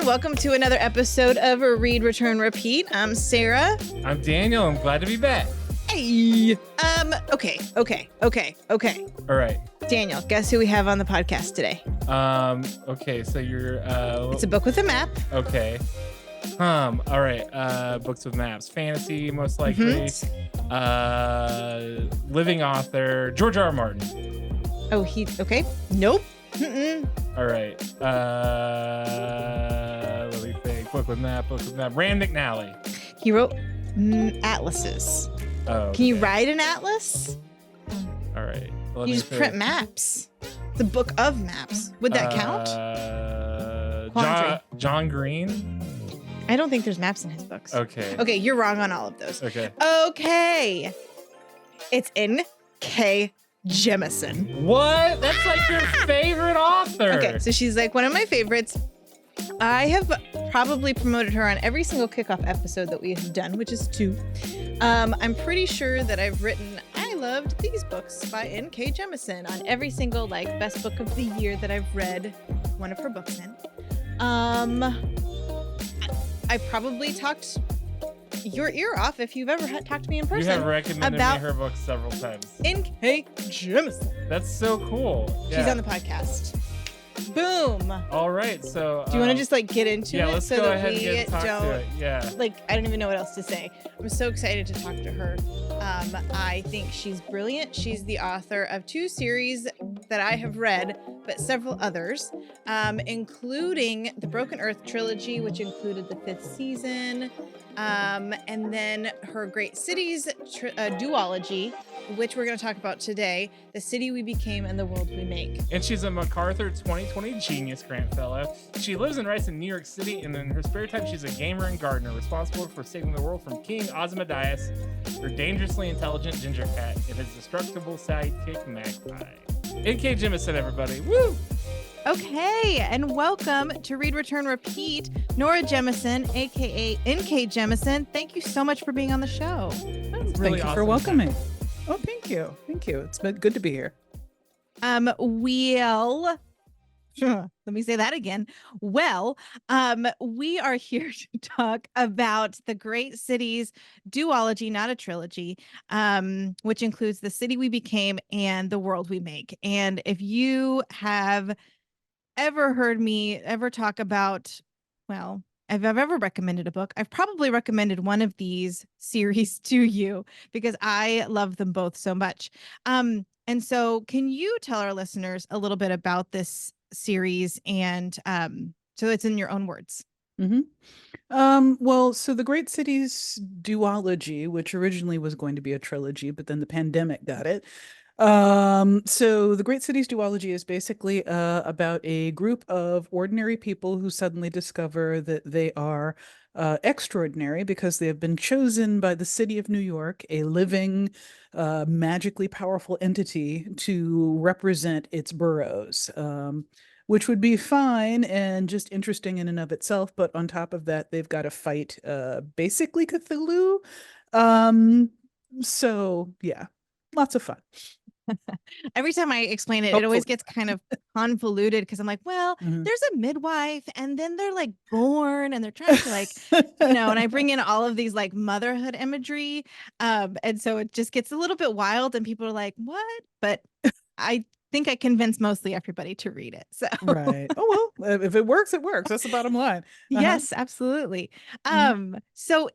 Welcome to another episode of Read, Return, Repeat. I'm Sarah. I'm Daniel. I'm glad to be back. Hey. Okay. All right. Daniel, guess who we have on the podcast today? Okay, so you're It's a book with a map. Okay. All right. Books with maps. Fantasy, most likely. Living author, George R. R. Martin. Oh, okay. Nope. All right. Let me think. Book with map. Rand McNally. He wrote atlases. Oh. Okay. Can you ride an atlas? All right. You just print maps. It's a book of maps. Would that count? John Green. I don't think there's maps in his books. Okay. Okay, you're wrong on all of those. Okay. It's N.K. Jemisin. What? That's like your favorite author. Okay, so she's like one of my favorites. I have probably promoted her on every single kickoff episode that we have done, which is 2. I'm pretty sure that I've written I loved these books by N.K. Jemisin on every single best book of the year that I've read one of her books in. I probably talked your ear off if you've ever talked to me in person. You have recommended me her books several times. N.K. Jemisin. That's so cool. Yeah. She's on the podcast. Boom. All right. So do you want to just get into it let's so go that ahead we and talk don't to it. Yeah. I don't even know what else to say. I'm so excited to talk to her. I think she's brilliant. She's the author of 2 series that I have read, but several others, including the Broken Earth trilogy, which included the 5th season, and then her Great Cities Duology, which we're going to talk about today, The City We Became and the World We Make. And she's a MacArthur 2020 Genius Grant Fellow. She lives and writes in New York City, and in her spare time, she's a gamer and gardener, responsible for saving the world from King Ozymandias, her dangerously intelligent ginger cat, and his destructible sidekick Magpie. N.K. Jemisin, everybody. Woo! Okay, and welcome to Read, Return, Repeat. Nora Jemisin, aka N.K. Jemisin. Thank you so much for being on the show. Thank you for welcoming. Oh, thank you. It's been good to be here. Let me say that again. Well, we are here to talk about the Great Cities Duology, not a trilogy, which includes The City We Became and The World We Make. And if you have ever heard me ever talk about, if I've ever recommended a book, I've probably recommended one of these series to you because I love them both so much. And so can you tell our listeners a little bit about this series and so it's in your own words? Well, so the Great Cities Duology, which originally was going to be a trilogy, but then the pandemic got it. So the Great Cities Duology is basically about a group of ordinary people who suddenly discover that they are extraordinary because they have been chosen by the city of New York, a living, magically powerful entity, to represent its boroughs, which would be fine and just interesting in and of itself. But on top of that, they've got to fight basically Cthulhu. So yeah, lots of fun. Every time I explain it, it always gets kind of convoluted because I'm like, there's a midwife and then they're born and they're trying to and I bring in all of these motherhood imagery. And so it just gets a little bit wild and people are like, what? But I think I convinced mostly everybody to read it. So right. Oh, well, if it works, it works. That's the bottom line. Yes, absolutely. So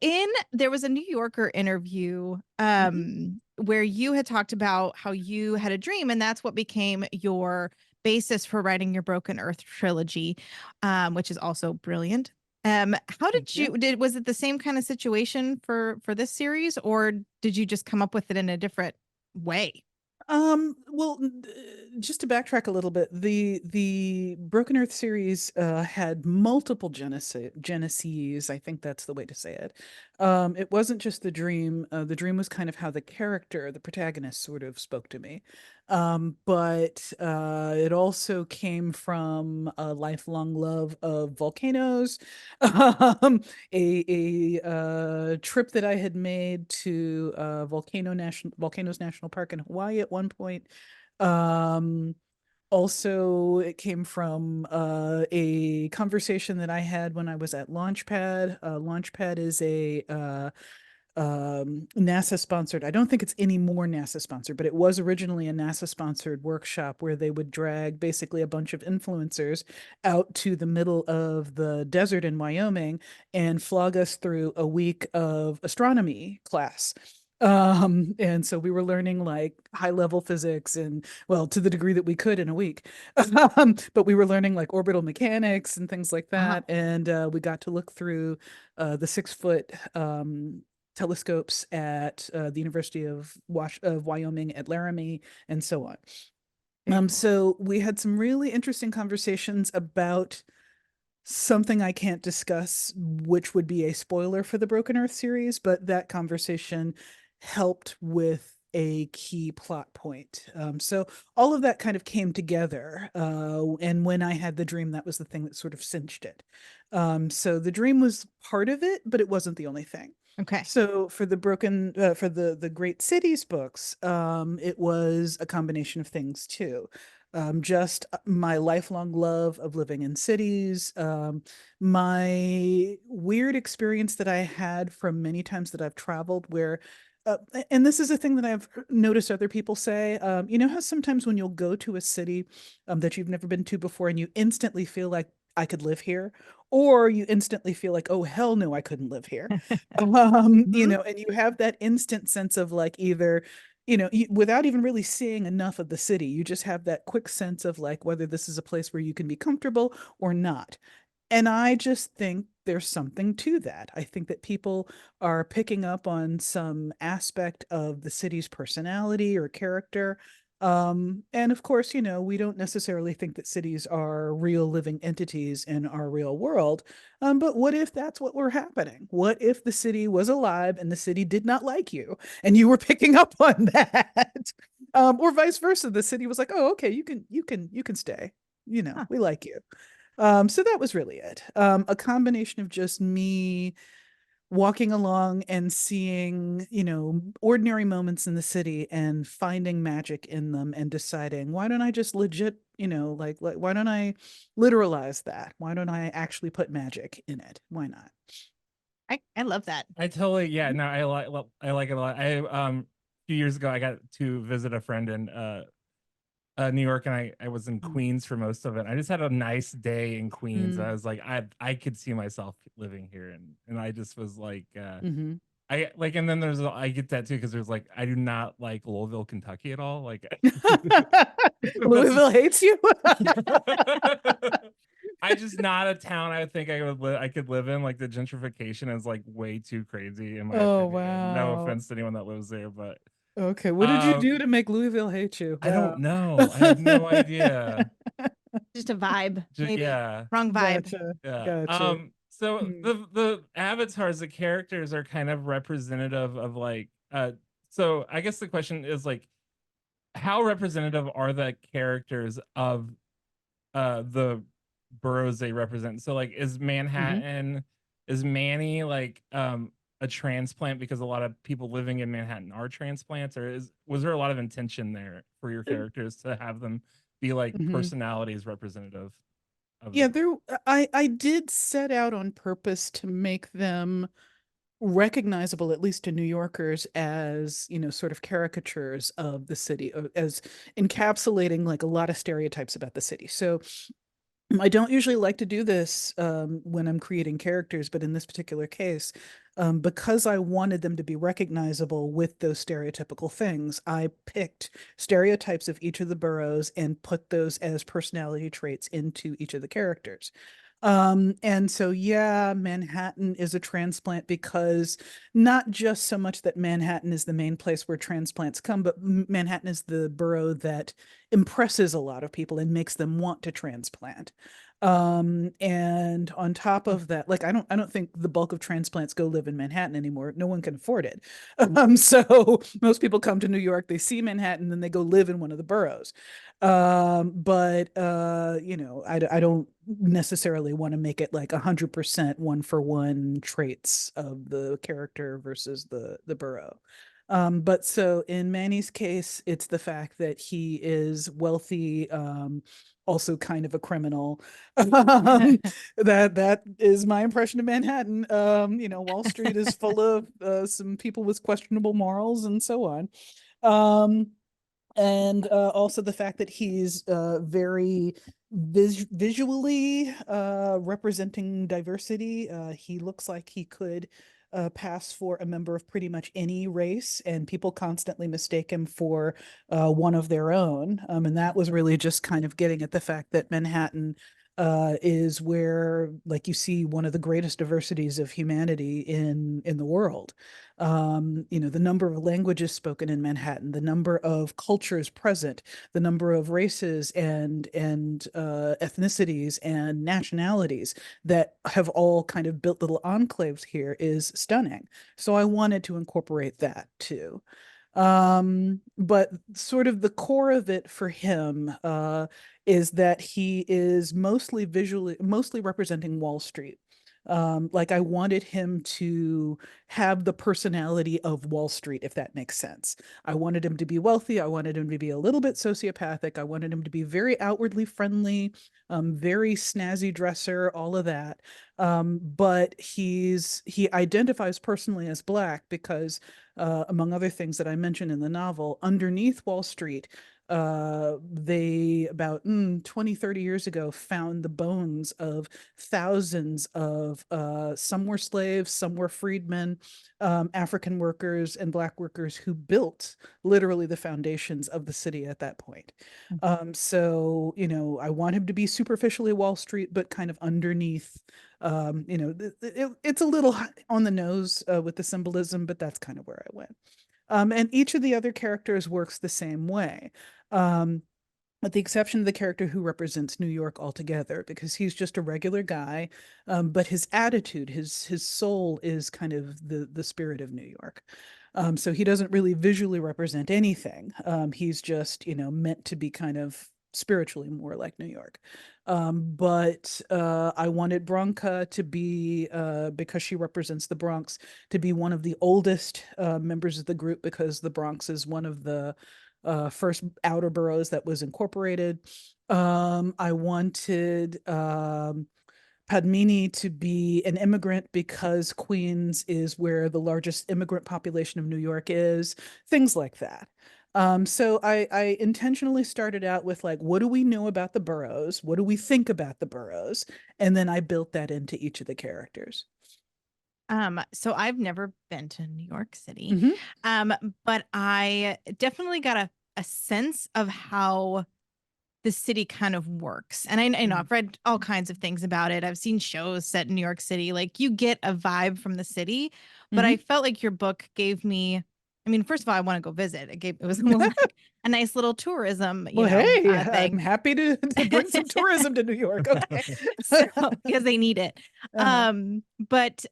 there was a New Yorker interview, where you had talked about how you had a dream and that's what became your basis for writing your Broken Earth trilogy, which is also brilliant. How was it the same kind of situation for this series, or did you just come up with it in a different way? Well, just to backtrack a little bit, the Broken Earth series had multiple geneses. I think that's the way to say it. It wasn't just the dream. The dream was kind of how the character, the protagonist, sort of spoke to me. But it also came from a lifelong love of volcanoes, a trip that I had made to Volcanoes National Park in Hawaii at one point. Um, Also, it came from a conversation that I had when I was at Launchpad. Launchpad is a NASA sponsored. I don't think it's any more NASA sponsored, but it was originally a NASA sponsored workshop where they would drag basically a bunch of influencers out to the middle of the desert in Wyoming and flog us through a week of astronomy class. And so we were learning like high level physics and, well, to the degree that we could in a week. But we were learning like orbital mechanics and things like Wow. that. And we got to look through the 6 foot telescopes at the University of Wyoming at Laramie and so on. Very cool. So we had some really interesting conversations about something I can't discuss, which would be a spoiler for the Broken Earth series, but that conversation helped with a key plot point. So all of that kind of came together. And when I had the dream, that was the thing that sort of cinched it. So the dream was part of it, but it wasn't the only thing. Okay. So for the Great Cities books, it was a combination of things too. Just my lifelong love of living in cities, my weird experience that I had from many times that I've traveled where and this is a thing that I've noticed other people say. You know how sometimes when you'll go to a city that you've never been to before and you instantly feel like I could live here, or you instantly feel like, oh, hell no, I couldn't live here. Mhm. And you have that instant sense of like either, without even really seeing enough of the city, you just have that quick sense of like whether this is a place where you can be comfortable or not. And I just think there's something to that. I think that people are picking up on some aspect of the city's personality or character. And of course, we don't necessarily think that cities are real living entities in our real world. But what if that's what were happening? What if the city was alive and the city did not like you and you were picking up on that? Or vice versa. The city was like, oh, okay, you can stay. Huh. We like you. So that was really it. A combination of just me walking along and seeing, ordinary moments in the city and finding magic in them and deciding, why don't I just legit, like why don't I literalize that? Why don't I actually put magic in it? Why not? I love that. I totally, yeah, no, I like it a lot. A few years ago I got to visit a friend in New York, and I was in Mm. Queens for most of it. I just had a nice day in Queens. Mm. I was like, I could see myself living here, and I just was like, Hmm. I like, and then I get that too because there's like I do not like Louisville, Kentucky at all. Like that's Louisville hates you. I just not a town I would think I could live in. Like the gentrification is like way too crazy in my Oh, opinion. No wow. offense to anyone that lives there, but Okay, what did you do um to make Louisville hate you? I don't Wow. know. I have no idea. Just a vibe, maybe. Yeah. Wrong vibe. Gotcha. Yeah. Gotcha. So Hmm. the avatars, the characters are kind of representative of like so I guess the question is like how representative are the characters of the boroughs they represent? So like Hmm. is Manny like a transplant because a lot of people living in Manhattan are transplants, or was there a lot of intention there for your characters to have them be like Hmm. personalities representative of the Yeah, group? I did set out on purpose to make them recognizable, at least to New Yorkers, as, sort of caricatures of the city, as encapsulating like a lot of stereotypes about the city. So I don't usually like to do this when I'm creating characters, but in this particular case, because I wanted them to be recognizable with those stereotypical things, I picked stereotypes of each of the boroughs and put those as personality traits into each of the characters. And so, yeah, Manhattan is a transplant because not just so much that Manhattan is the main place where transplants come, but Manhattan is the borough that impresses a lot of people and makes them want to transplant. And on top of that, like I don't think the bulk of transplants go live in Manhattan anymore. No one can afford it. So most people come to New York, they see Manhattan, then they go live in one of the boroughs. But you know, I don't necessarily want to make it like 100% one for one traits of the character versus the borough. But so in Manny's case, it's the fact that he is wealthy, also kind of a criminal. That is my impression of Manhattan. You know, Wall Street is full of some people with questionable morals and so on. Um, and also the fact that he's very visually representing diversity. He looks like he could pass for a member of pretty much any race, and people constantly mistake him for one of their own. And that was really just kind of getting at the fact that Manhattan is where, like, you see one of the greatest diversities of humanity in the world. You know, the number of languages spoken in Manhattan, the number of cultures present, the number of races and ethnicities and nationalities that have all kind of built little enclaves here is stunning. So I wanted to incorporate that too. But sort of the core of it for him is that he is mostly representing Wall Street. Like I wanted him to have the personality of Wall Street, if that makes sense. I wanted him to be wealthy. I wanted him to be a little bit sociopathic. I wanted him to be very outwardly friendly, very snazzy dresser, all of that. But he identifies personally as Black because, among other things that I mentioned in the novel, underneath Wall Street, they about 20, 30 years ago found the bones of thousands of some were slaves, some were freedmen, African workers and Black workers who built literally the foundations of the city at that point. So, you know, I want him to be superficially Wall Street, but kind of underneath. You know, it's a little on the nose with the symbolism, but that's kind of where I went. And each of the other characters works the same way. Um, with the exception of the character who represents New York altogether, because he's just a regular guy, but his attitude, his soul is kind of the spirit of New York. So he doesn't really visually represent anything. He's just, you know, meant to be kind of spiritually more like New York. But I wanted Bronca to be, because she represents the Bronx, to be one of the oldest members of the group, because the Bronx is one of the first outer boroughs that was incorporated. I wanted Padmini to be an immigrant because Queens is where the largest immigrant population of New York is, things like that. So I intentionally started out with like, what do we know about the boroughs? What do we think about the boroughs? And then I built that into each of the characters. So I've never been to New York City. Mhm. Um, but I definitely got a sense of how the city kind of works. And I know I've read all kinds of things about it. I've seen shows set in New York City. Like you get a vibe from the city, but I Mhm. felt like your book gave me, I mean, first of all, I want to go visit. It was almost like a nice little tourism, Well, hey, I'm thing. happy to bring some tourism to New York. Okay. So because they need it. Uh-huh. But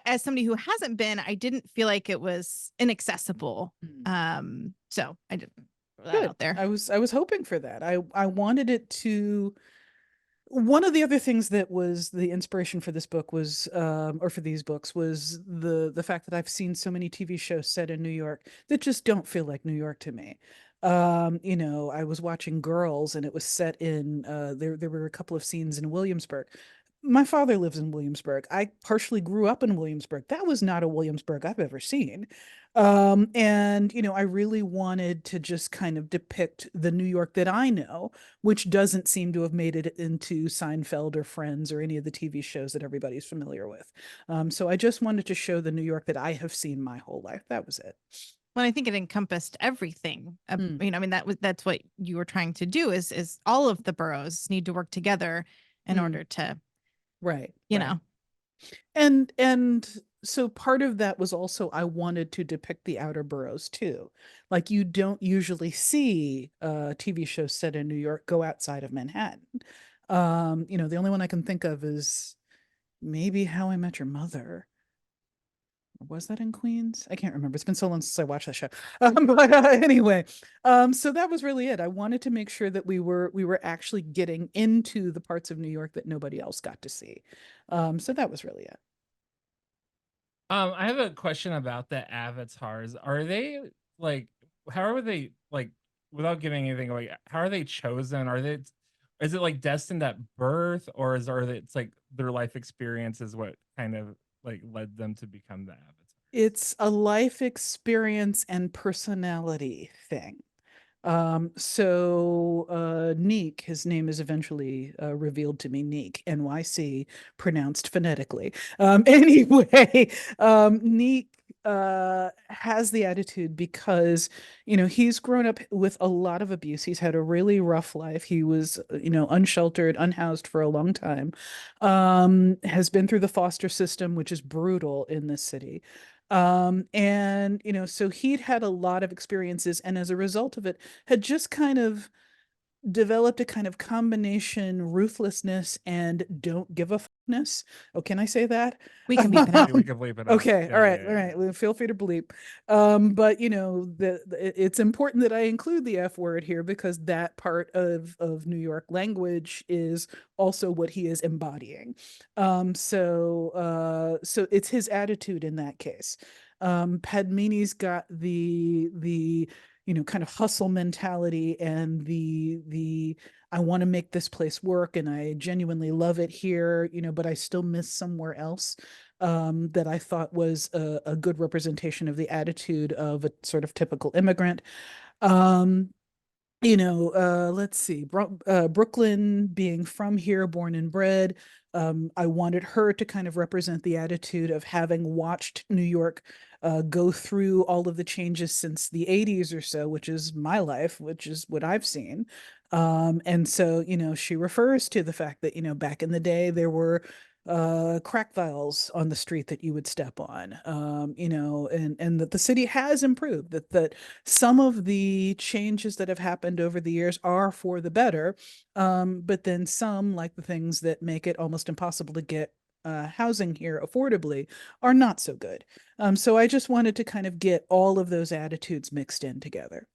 as somebody who hasn't been, I didn't feel like it was inaccessible. Mm. So I didn't throw that Good. out there. I was hoping for that. I wanted it to. One of the other things that was the inspiration for this book was, or for these books, was the fact that I've seen so many TV shows set in New York that just don't feel like New York to me. You know, I was watching Girls, and it was set in there were a couple of scenes in Williamsburg. My father lives in Williamsburg. I partially grew up in Williamsburg. That was not a Williamsburg I've ever seen. And you know, I really wanted to just kind of depict the New York that I know, which doesn't seem to have made it into Seinfeld or Friends or any of the TV shows that everybody's familiar with. So I just wanted to show the New York that I have seen my whole life. That was it. Well, I think it encompassed everything. Mm, I mean, that's what you were trying to do is all of the boroughs need to work together in mm, order to, right, you right. know. And so part of that was also I wanted to depict the outer boroughs too. Like you don't usually see TV shows set in New York go outside of Manhattan. The only one I can think of is maybe How I Met Your Mother. Was that in Queens? I can't remember. It's been so long since I watched that show. But anyway, so that was really it. I wanted to make sure that we were actually getting into the parts of New York that nobody else got to see. So that was really it. I have a question about the avatars. Are they like, how are they like, without giving anything away, how are they chosen? Is it like destined at birth, or it's like their life experience is what kind of like led them to become the avatar? It's a life experience and personality thing. Neek, his name is eventually revealed to me, Neek, NYC, pronounced phonetically. Anyway, Neek has the attitude because, he's grown up with a lot of abuse. He's had a really rough life. He was, unsheltered, unhoused for a long time, has been through the foster system, which is brutal in this city. And so he'd had a lot of experiences, and as a result of it, had just kind of developed a kind of combination ruthlessness and don't give a fuckness. Oh, can I say that? We can beep it out. We can bleep it out. Okay, Yeah, all right, yeah, all yeah. right. Well, feel free to bleep. But it's important that I include the F word here because that part of New York language is also what he is embodying. So it's his attitude in that case. Padmini's got the kind of hustle mentality and the I want to make this place work and I genuinely love it here, but I still miss somewhere else. That I thought was a good representation of the attitude of a sort of typical immigrant. Um, let's see, Brooklyn being from here, born and bred. I wanted her to kind of represent the attitude of having watched New York go through all of the changes since the 80s or so, which is my life, which is what I've seen. And so, she refers to the fact that, back in the day, there were crack vials on the street that you would step on, and that the city has improved, that some of the changes that have happened over the years are for the better. But then some, like the things that make it almost impossible to get housing here affordably, are not so good. So I just wanted to kind of get all of those attitudes mixed in together.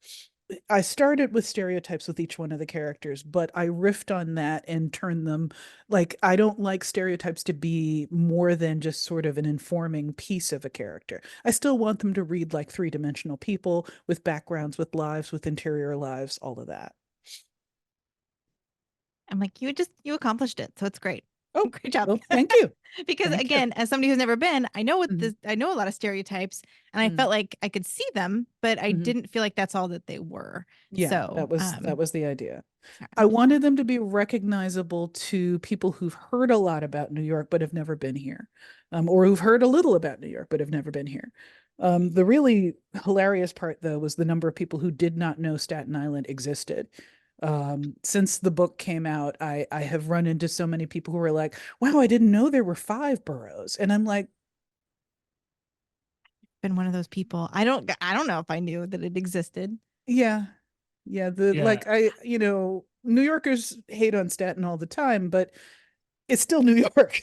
I started with stereotypes with each one of the characters, but I riffed on that and turned them like I don't like stereotypes to be more than just sort of an informing piece of a character. I still want them to read like three-dimensional people with backgrounds, with lives, with interior lives, all of that. I'm like, you accomplished it. So it's great. Oh, Great job. well, thank you. Because Thank you. again, as somebody who's never been, Mhm, I know a lot of stereotypes and I mm, felt like I could see them, but I mhm. didn't feel like that's all that they were. Yeah, So, that was the idea. I yeah. wanted them to be recognizable to people who've heard a lot about New York but have never been here, or who've heard a little about New York but have never been here. The really hilarious part, though, was the number of people who did not know Staten Island existed. Since the book came out, I have run into so many people who were like, "Wow, I didn't know there were 5 boroughs," and I'm like, Been one of those people. I don't know if I knew that it existed. "Yeah, yeah." The Yeah. like, New Yorkers hate on Staten all the time, but it's still New York.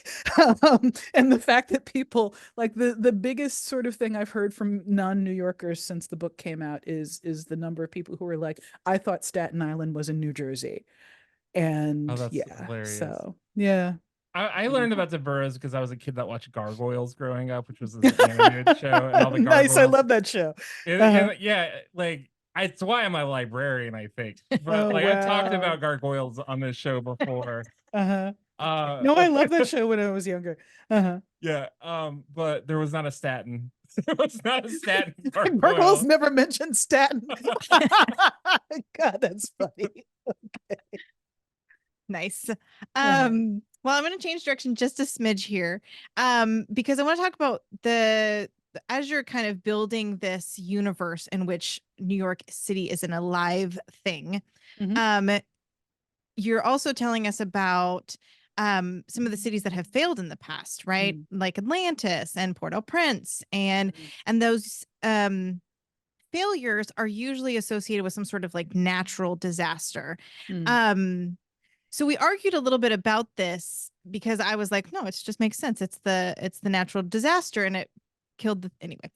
And the fact that people like the biggest sort of thing I've heard from non-New Yorkers since the book came out is the number of people who are like, I thought Staten Island was in New Jersey. Oh, And that's yeah, hilarious. so yeah. I Yeah. learned about the boroughs because I was a kid that watched Gargoyles growing up, which was this animated show, and all the Nice. I gargoyles. love that show. Uh-huh. And yeah, like it's why I'm a librarian, I think. But Oh like I've talked wow. about gargoyles on this show before. Uh-huh. Uh, No, I love that show when I was younger. Uh-huh. yeah. But there was not a statin. There was not a statin Gargoyles gargoyle. never mentioned Staten. God, that's funny. Nice. Uh-huh. Well, I'm going to change direction just a smidge here. Because I want to talk about as you're kind of building this universe in which New York City is an alive thing, Mhm. um, you're also telling us about some of the cities that have failed in the past, right? Mm, Like Atlantis and Port-au-Prince, and mm, those failures are usually associated with some sort of like natural disaster. mm. Um, so we argued a little bit about this because I was like, no, it just makes sense. It's the natural disaster and it killed the anyway.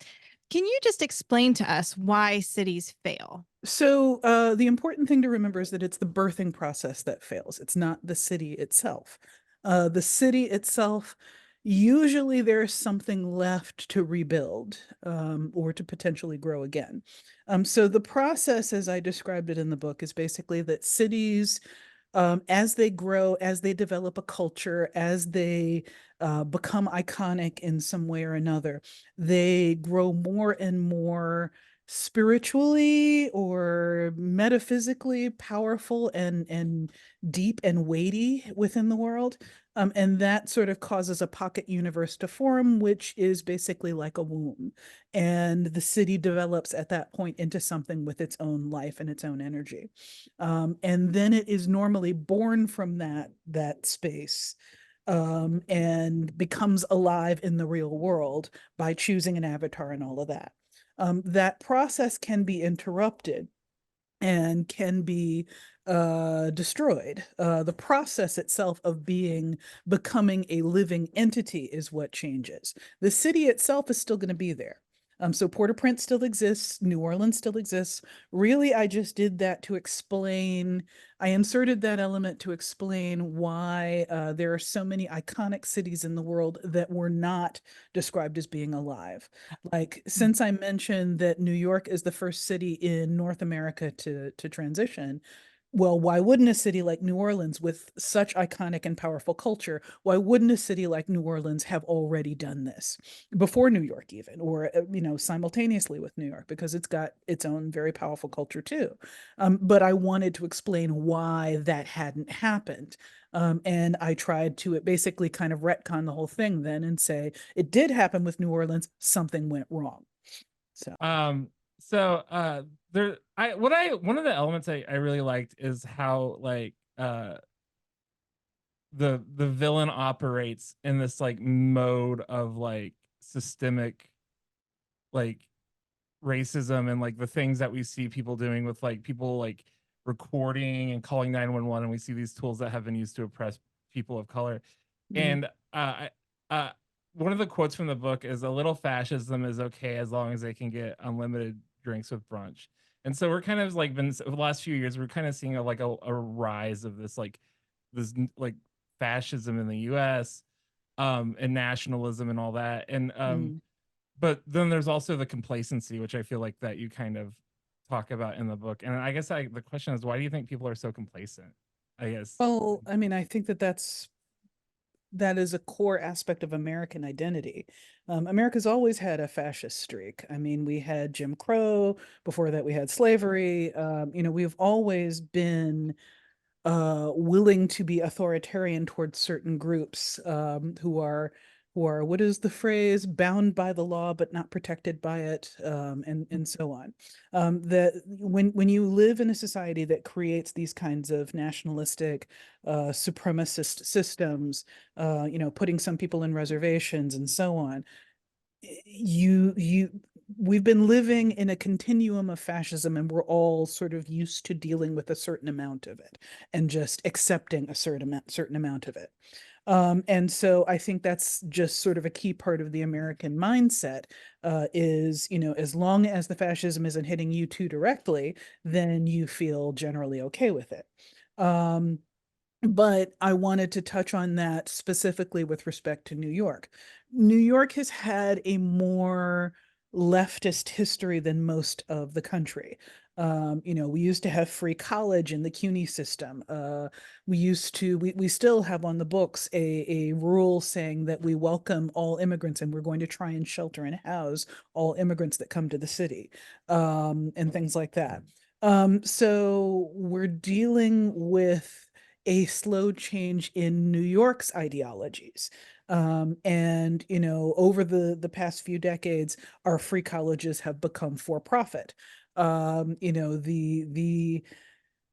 Can you just explain to us why cities fail? So the important thing to remember is that it's the birthing process that fails. It's not the city itself. The city itself, usually there's something left to rebuild or to potentially grow again. So the process, as I described it in the book, is basically that cities, as they grow, as they develop a culture, as they become iconic in some way or another, they grow more and more spiritually or metaphysically powerful and deep and weighty within the world. And that sort of causes a pocket universe to form, which is basically like a womb. And the city develops at that point into something with its own life and its own energy. And then it is normally born from that space and becomes alive in the real world by choosing an avatar and all of that. That process can be interrupted and can be destroyed. The process itself of becoming a living entity is what changes. The city itself is still going to be there. So Port-au-Prince still exists, New Orleans still exists. Really, I just did that to explain, I inserted that element to explain why there are so many iconic cities in the world that were not described as being alive. Like, since I mentioned that New York is the first city in North America to transition, well, why wouldn't a city like New Orleans, with such iconic and powerful culture, why wouldn't a city like New Orleans have already done this before New York even, or simultaneously with New York, because it's got its own very powerful culture too. But I wanted to explain why that hadn't happened. And I tried to basically kind of retcon the whole thing then and say it did happen with New Orleans, something went wrong. So, Um, so there I what I one of the elements I really liked is how like the villain operates in this like mode of like systemic like racism and like the things that we see people doing with like people like recording and calling 911, and we see these tools that have been used to oppress people of color. mm, And one of the quotes from the book is, "A little fascism is okay as long as they can get unlimited drinks with brunch." And so we're kind of like been over the last few years, we're kind of seeing a rise of this like fascism in the US, and nationalism and all that. And mm. but then there's also the complacency, which I feel like that you kind of talk about in the book. And I guess the question is, why do you think people are so complacent? I guess. Well, I mean, I think that is a core aspect of American identity. America's always had a fascist streak. I mean, we had Jim Crow. Before that, we had slavery. We've always been willing to be authoritarian towards certain groups who are what is the phrase, bound by the law but not protected by it, and so on. That when you live in a society that creates these kinds of nationalistic supremacist systems, putting some people in reservations and so on, you we've been living in a continuum of fascism, and we're all sort of used to dealing with a certain amount of it and just accepting a certain amount of it. And so I think that's just sort of a key part of the American mindset, is, as long as the fascism isn't hitting you too directly, then you feel generally okay with it. Um, but I wanted to touch on that specifically with respect to New York. New York has had a more leftist history than most of the country. We used to have free college in the CUNY system. We still have on the books a rule saying that we welcome all immigrants and we're going to try and shelter and house all immigrants that come to the city, and things like that. So we're dealing with a slow change in New York's ideologies. And over the past few decades, our free colleges have become for profit.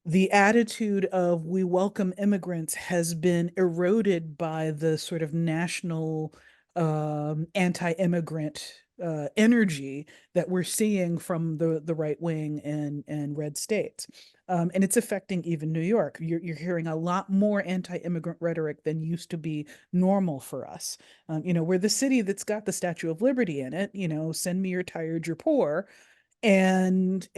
The attitude of we welcome immigrants has been eroded by the sort of national anti-immigrant energy that we're seeing from the right wing and red states. And it's affecting even New York. You're hearing a lot more anti-immigrant rhetoric than used to be normal for us. We're the city that's got the Statue of Liberty in it, send me you're tired, you're poor, and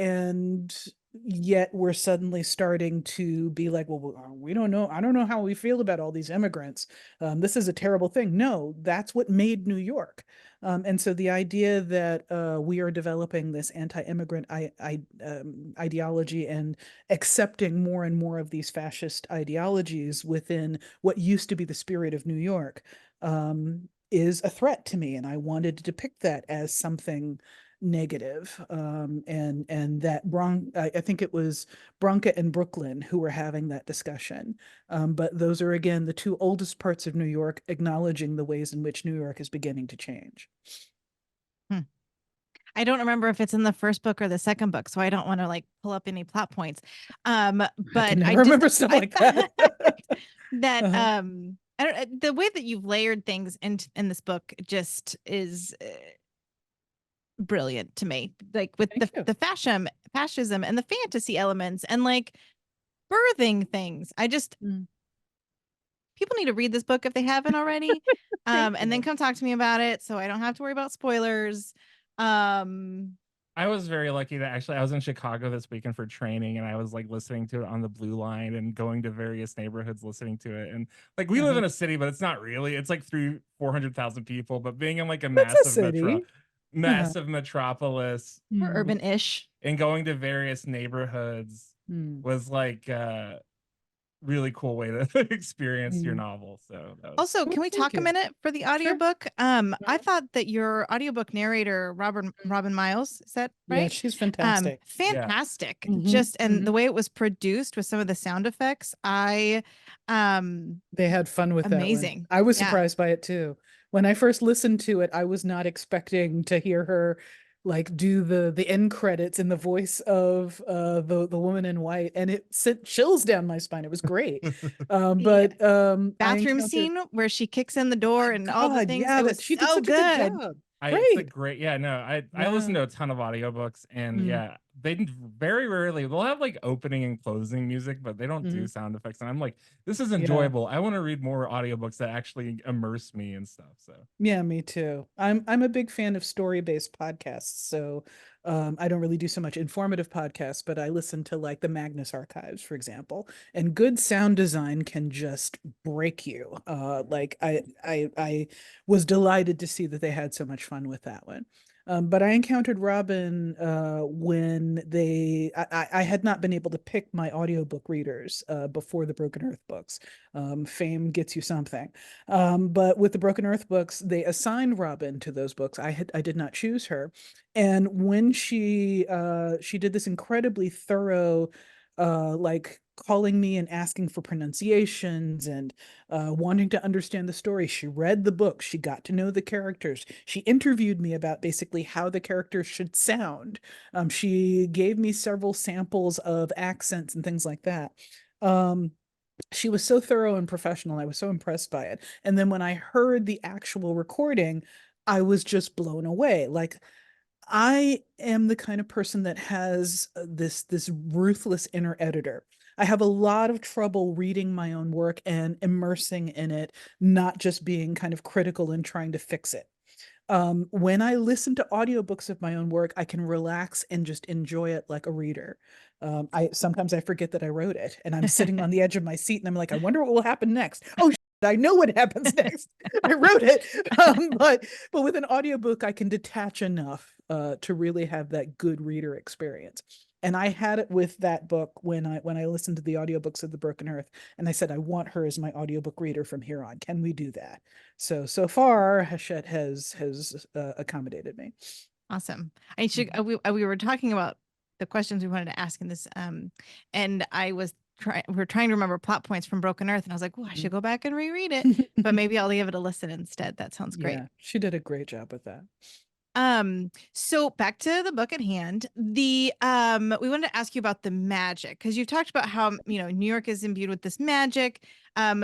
yet we're suddenly starting to be like, well, we don't know, I don't know how we feel about all these immigrants. This is a terrible thing. No, that's what made New York. And so the idea that we are developing this anti-immigrant ideology and accepting more and more of these fascist ideologies within what used to be the spirit of New York is a threat to me, and I wanted to depict that as something negative. And that I think it was Bronca and Brooklyn who were having that discussion. But those are, again, the two oldest parts of New York acknowledging the ways in which New York is beginning to change. I don't remember if it's in the first book or the second book, so I don't want to like pull up any plot points. But I can never remember stuff like that. That I don't, the way that you've layered things in this book just is brilliant to me. Like with the fascism and the fantasy elements and like birthing things. I just people need to read this book if they haven't already. And then come talk to me about it so I don't have to worry about spoilers. I was very lucky that actually I was in Chicago this weekend for training, and I was like listening to it on the Blue Line and going to various neighborhoods listening to it. And like we live in a city, but it's not really. It's like 400,000 people, but being in like a massive metropolis or urban-ish and going to various neighborhoods was like really cool way to experience your novel. So also, can we talk a minute for the audiobook? Sure. I thought that your audiobook narrator, Robin Miles, is that right? Yeah, she's fantastic. Fantastic. Just and the way it was produced with some of the sound effects, they had fun with amazing. That one. I was surprised by it too. When I first listened to it, I was not expecting to hear her like do the end credits in the voice of the woman in white, and it sent chills down my spine. It was great. Bathroom scene where she kicks in the door and all the things. Yeah, it was she did so such good. a good job. It's a great, I listen to a ton of audiobooks, and they very rarely, they'll have like opening and closing music, but they don't do sound effects. And I'm like, this is enjoyable. I want to read more audiobooks that actually immerse me and stuff. So yeah, me too. I'm a big fan of story-based podcasts. So I don't really do so much informative podcasts, but I listen to like the Magnus Archives, for example. And good sound design can just break you. Like I was delighted to see that they had so much fun with that one. But I encountered Robin when I had not been able to pick my audiobook readers before the Broken Earth books. Fame gets you something. But with the Broken Earth books, they assigned Robin to those books. I did not choose her. And when she did this incredibly thorough like calling me and asking for pronunciations and wanting to understand the story. She read the book. She got to know the characters. She interviewed me about basically how the characters should sound. She gave me several samples of accents and things like that. She was so thorough and professional. I was so impressed by it. And then when I heard the actual recording, I was just blown away. Like, I am the kind of person that has this ruthless inner editor. I have a lot of trouble reading my own work and immersing in it, not just being kind of critical and trying to fix it. When I listen to audiobooks of my own work, I can relax and just enjoy it like a reader. Sometimes I forget that I wrote it, and I'm sitting on the edge of my seat and I'm like, I wonder what will happen next. Oh, I know what happens next. I wrote it. But with an audiobook, I can detach enough to really have that good reader experience. And I had it with that book when I listened to the audiobooks of The Broken Earth, and I said, I want her as my audiobook reader from here on. Can we do that? So far, Hachette has accommodated me. Awesome. We were talking about the questions we wanted to ask in this, and I was we're trying to remember plot points from Broken Earth, and I was like, oh, I Mhm. should go back and reread it. But maybe I'll give it a listen instead. That sounds great. Yeah, she did a great job with that. So back to the book at hand. We wanted to ask you about the magic because you've talked about how, New York is imbued with this magic.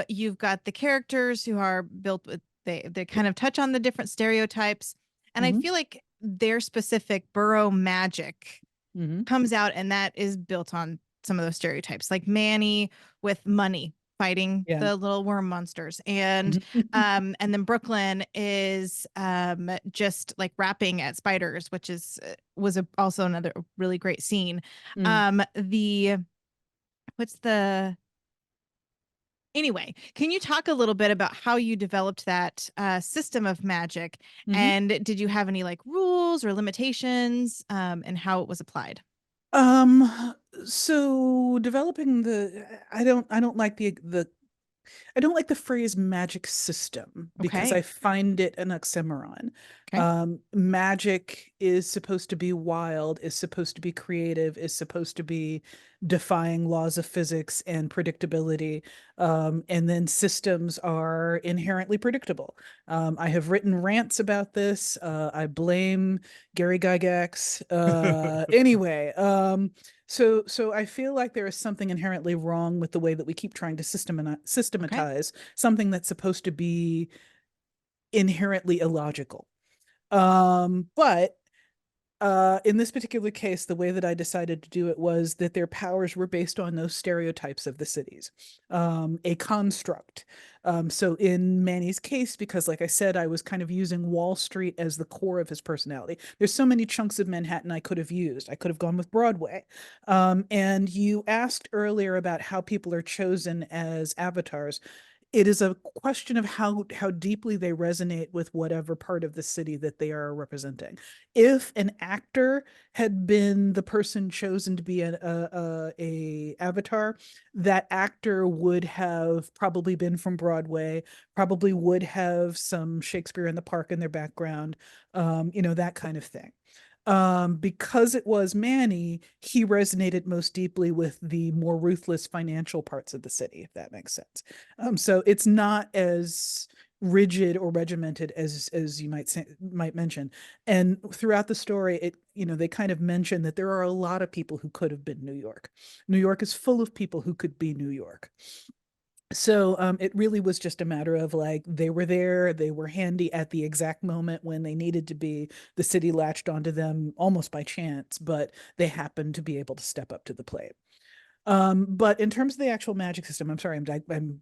You've got the characters who are built with they kind of touch on the different stereotypes. And I Hmm. feel like their specific borough magic Hmm. comes out and that is built on some of those stereotypes, like Manny with money fighting Yeah. the little worm monsters, Mhm. and then Brooklyn is just like rapping at spiders, which is was also another really great scene. Mm. The what's the Anyway, can you talk a little bit about how you developed that system of magic? Mhm. And did you have any like rules or limitations, and how it was applied? So developing I don't like I don't like the phrase magic system because I Okay. find it an oxymoron. Okay. Magic is supposed to be wild, is supposed to be creative, is supposed to be defying laws of physics and predictability. And then systems are inherently predictable. I have written rants about this. I blame Gary Gygax. Anyway, so I feel like there is something inherently wrong with the way that we keep trying to Okay. systematize something that's supposed to be inherently illogical. But in this particular case, the way that I decided to do it was that their powers were based on those stereotypes of the cities, a construct. So in Manny's case, because like I said, I was kind of using Wall Street as the core of his personality. There's so many chunks of Manhattan I could have used. I could have gone with Broadway. And you asked earlier about how people are chosen as avatars. It is a question of how deeply they resonate with whatever part of the city that they are representing. If an actor had been the person chosen to be a avatar, that actor would have probably been from Broadway, probably would have some Shakespeare in the Park in their background, that kind of thing. Because it was Manny, he resonated most deeply with the more ruthless financial parts of the city, if that makes sense. So it's not as rigid or regimented as you might mention. And throughout the story, they kind of mention that there are a lot of people who could have been New York. New York is full of people who could be New York. So it really was just a matter of like they were there, they were handy at the exact moment when they needed to be. The city latched onto them almost by chance, but they happened to be able to step up to the plate. But in terms of the actual magic system, I'm sorry, I'm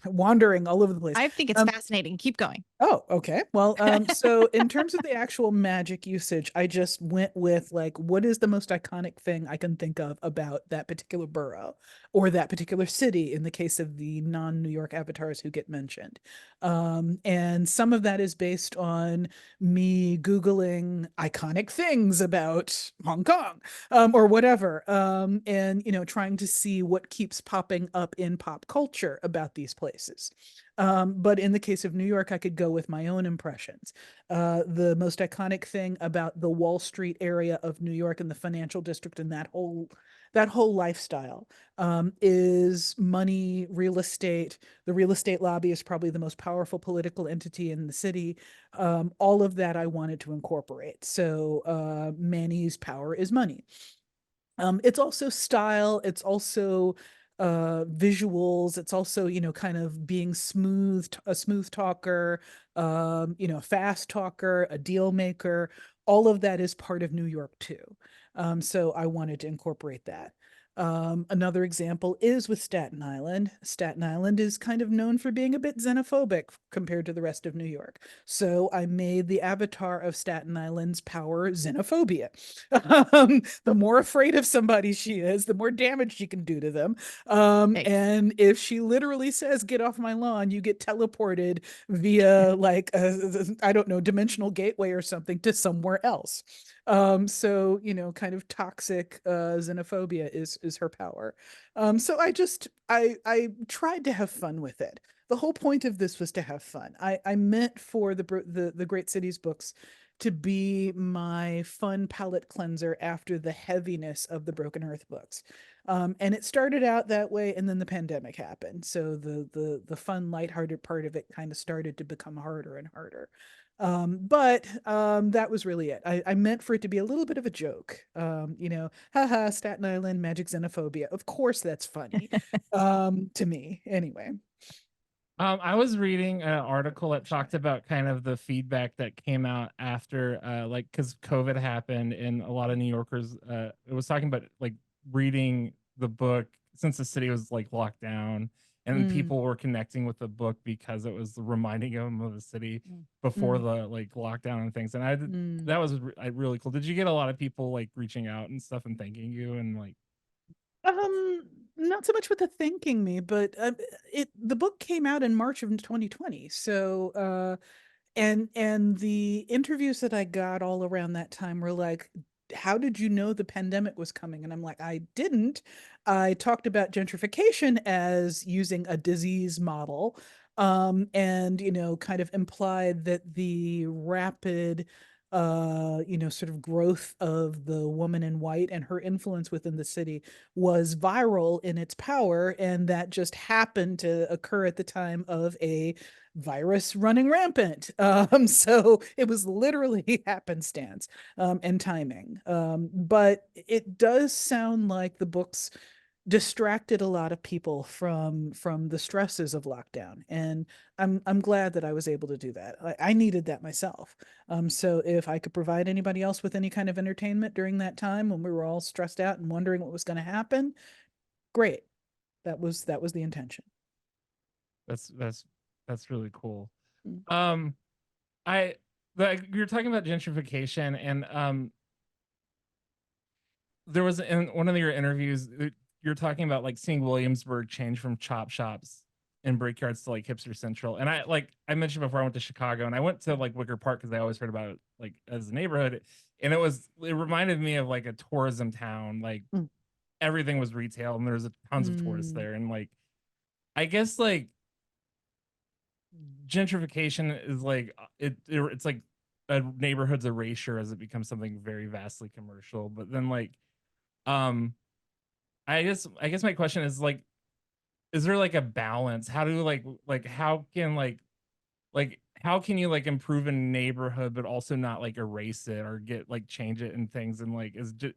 wandering all over the place. I think it's Um, fascinating. Keep going. Oh, okay. Well, so in terms of the actual magic usage, I just went with like, what is the most iconic thing I can think of about that particular borough or that particular city in the case of the non-New York avatars who get mentioned. And some of that is based on me Googling iconic things about Hong Kong, or whatever. And trying to see what keeps popping up in pop culture about these places. But in the case of New York, I could go with my own impressions. The most iconic thing about the Wall Street area of New York and the financial district and that whole lifestyle is money, real estate. The real estate lobby is probably the most powerful political entity in the city. All of that I wanted to incorporate. So Manny's power is money. It's also style, it's also visuals, it's also, kind of being a smooth talker, fast talker, a deal maker. All of that is part of New York too. So I wanted to incorporate that. Another example is with Staten Island. Staten Island is kind of known for being a bit xenophobic compared to the rest of New York. So I made the avatar of Staten Island's power xenophobia. The more afraid of somebody she is, the more damage she can do to them. Yikes. And if she literally says, "Get off my lawn," you get teleported via like I don't know, dimensional gateway or something to somewhere else. So kind of toxic xenophobia is her power. So I tried to have fun with it. The whole point of this was to have fun. I meant for the Great Cities books to be my fun palate cleanser after the heaviness of the Broken Earth books. And it started out that way, and then the pandemic happened. So the fun, lighthearted part of it kind of started to become harder and harder. But that was really it. I meant for it to be a little bit of a joke. Haha, Staten Island, magic xenophobia. Of course, that's funny. To me, anyway. I was reading an article that talked about kind of the feedback that came out after, like, because COVID happened, and a lot of New Yorkers, it was talking about like reading the book since the city was like locked down, and Mm, people were connecting with the book because it was reminding them of the city before mm, the like lockdown and things. And I did, mm. that was really cool. Did you get a lot of people like reaching out and stuff and thanking you and like? Not so much with the thanking me, but the book came out in March of 2020. So and the interviews that I got all around that time were like, how did you know the pandemic was coming? And I'm like, I didn't. I talked about gentrification as using a disease model, and kind of implied that the rapid sort of growth of the woman in white and her influence within the city was viral in its power, and that just happened to occur at the time of a virus running rampant. So it was literally happenstance, and timing. But it does sound like the books distracted a lot of people from the stresses of lockdown, and I'm glad that I was able to do that. I needed that myself. So if I could provide anybody else with any kind of entertainment during that time when we were all stressed out and wondering what was going to happen, great. That was the intention. That's really cool. Mm. Um, I like you're talking about gentrification, and there was in one of your interviews you're talking about like seeing Williamsburg change from chop shops and brickyards to like hipster central. And I mentioned before, I went to Chicago and I went to like Wicker Park because I always heard about it like as a neighborhood, and it reminded me of like a tourism town. Like Mm. everything was retail and there's tons of tourists Mm. there, and like I guess like gentrification is like it's like a neighborhood's erasure as it becomes something very vastly commercial. But then like um I guess my question is like, is there like a balance? How do like how can you like improve a neighborhood but also not like erase it or get like change it and things? And like is just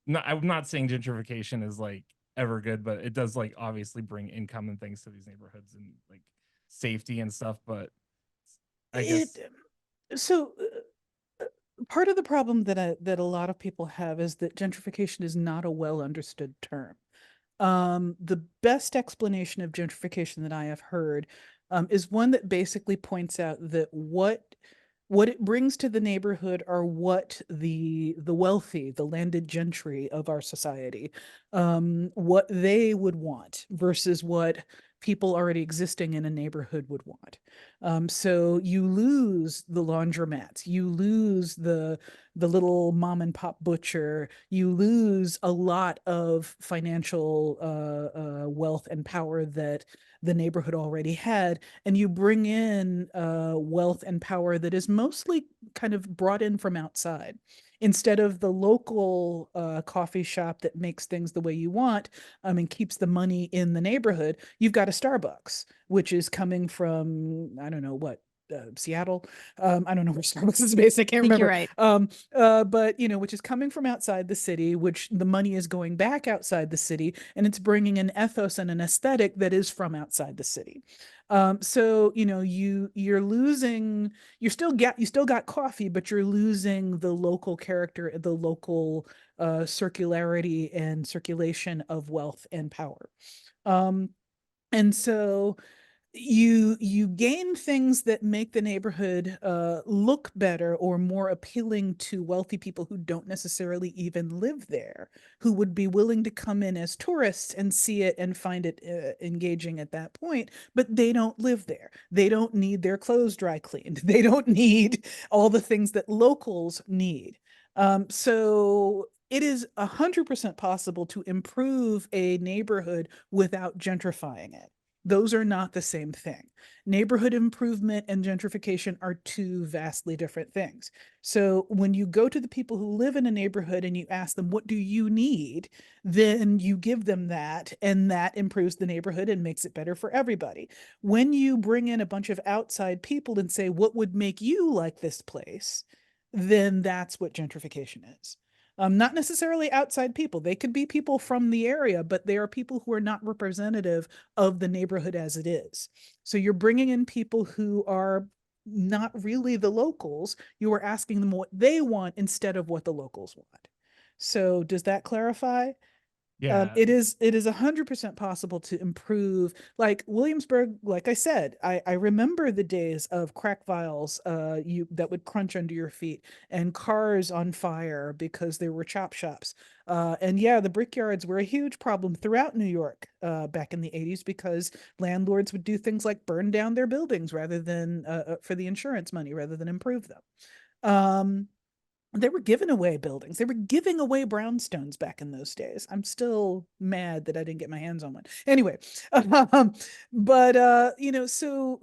not, I'm not saying gentrification is like ever good, but it does like obviously bring income and things to these neighborhoods and like safety and stuff. But I It guess so part of the problem that a lot of people have is that gentrification is not a well understood term. The best explanation of gentrification that I have heard, is one that basically points out that what it brings to the neighborhood are what the wealthy, the landed gentry of our society, what they would want versus what people already existing in a neighborhood would want. So you lose the laundromats, you lose the little mom and pop butcher, you lose a lot of financial wealth and power that the neighborhood already had, and you bring in wealth and power that is mostly kind of brought in from outside. Instead of the local coffee shop that makes things the way you want, and keeps the money in the neighborhood, you've got a Starbucks, which is coming from, I don't know what, Seattle. I don't know where Starbucks is based. I can't I think you're remember. right. But which is coming from outside the city, which the money is going back outside the city, and it's bringing an ethos and an aesthetic that is from outside the city. So you're losing. You still got coffee, but you're losing the local character, the local circularity and circulation of wealth and power. Um, and so you gain things that make the neighborhood look better or more appealing to wealthy people who don't necessarily even live there, who would be willing to come in as tourists and see it and find it engaging at that point, but they don't live there. They don't need their clothes dry cleaned. They don't need all the things that locals need. So it is 100% possible to improve a neighborhood without gentrifying it. Those are not the same thing. Neighborhood improvement and gentrification are two vastly different things. So when you go to the people who live in a neighborhood and you ask them, what do you need? Then you give them that, and that improves the neighborhood and makes it better for everybody. When you bring in a bunch of outside people and say, what would make you like this place? Then that's what gentrification is. Not necessarily outside people. They could be people from the area, but they are people who are not representative of the neighborhood as it is. So you're bringing in people who are not really the locals. You are asking them what they want instead of what the locals want. So does that clarify? Yeah. It is 100% possible to improve. Like Williamsburg, like I said, I remember the days of crack vials that would crunch under your feet, and cars on fire because there were chop shops. And yeah, the brickyards were a huge problem throughout New York back in the 80s, because landlords would do things like burn down their buildings rather than for the insurance money rather than improve them. They were giving away buildings. They were giving away brownstones back in those days. I'm still mad that I didn't get my hands on one. Anyway, but so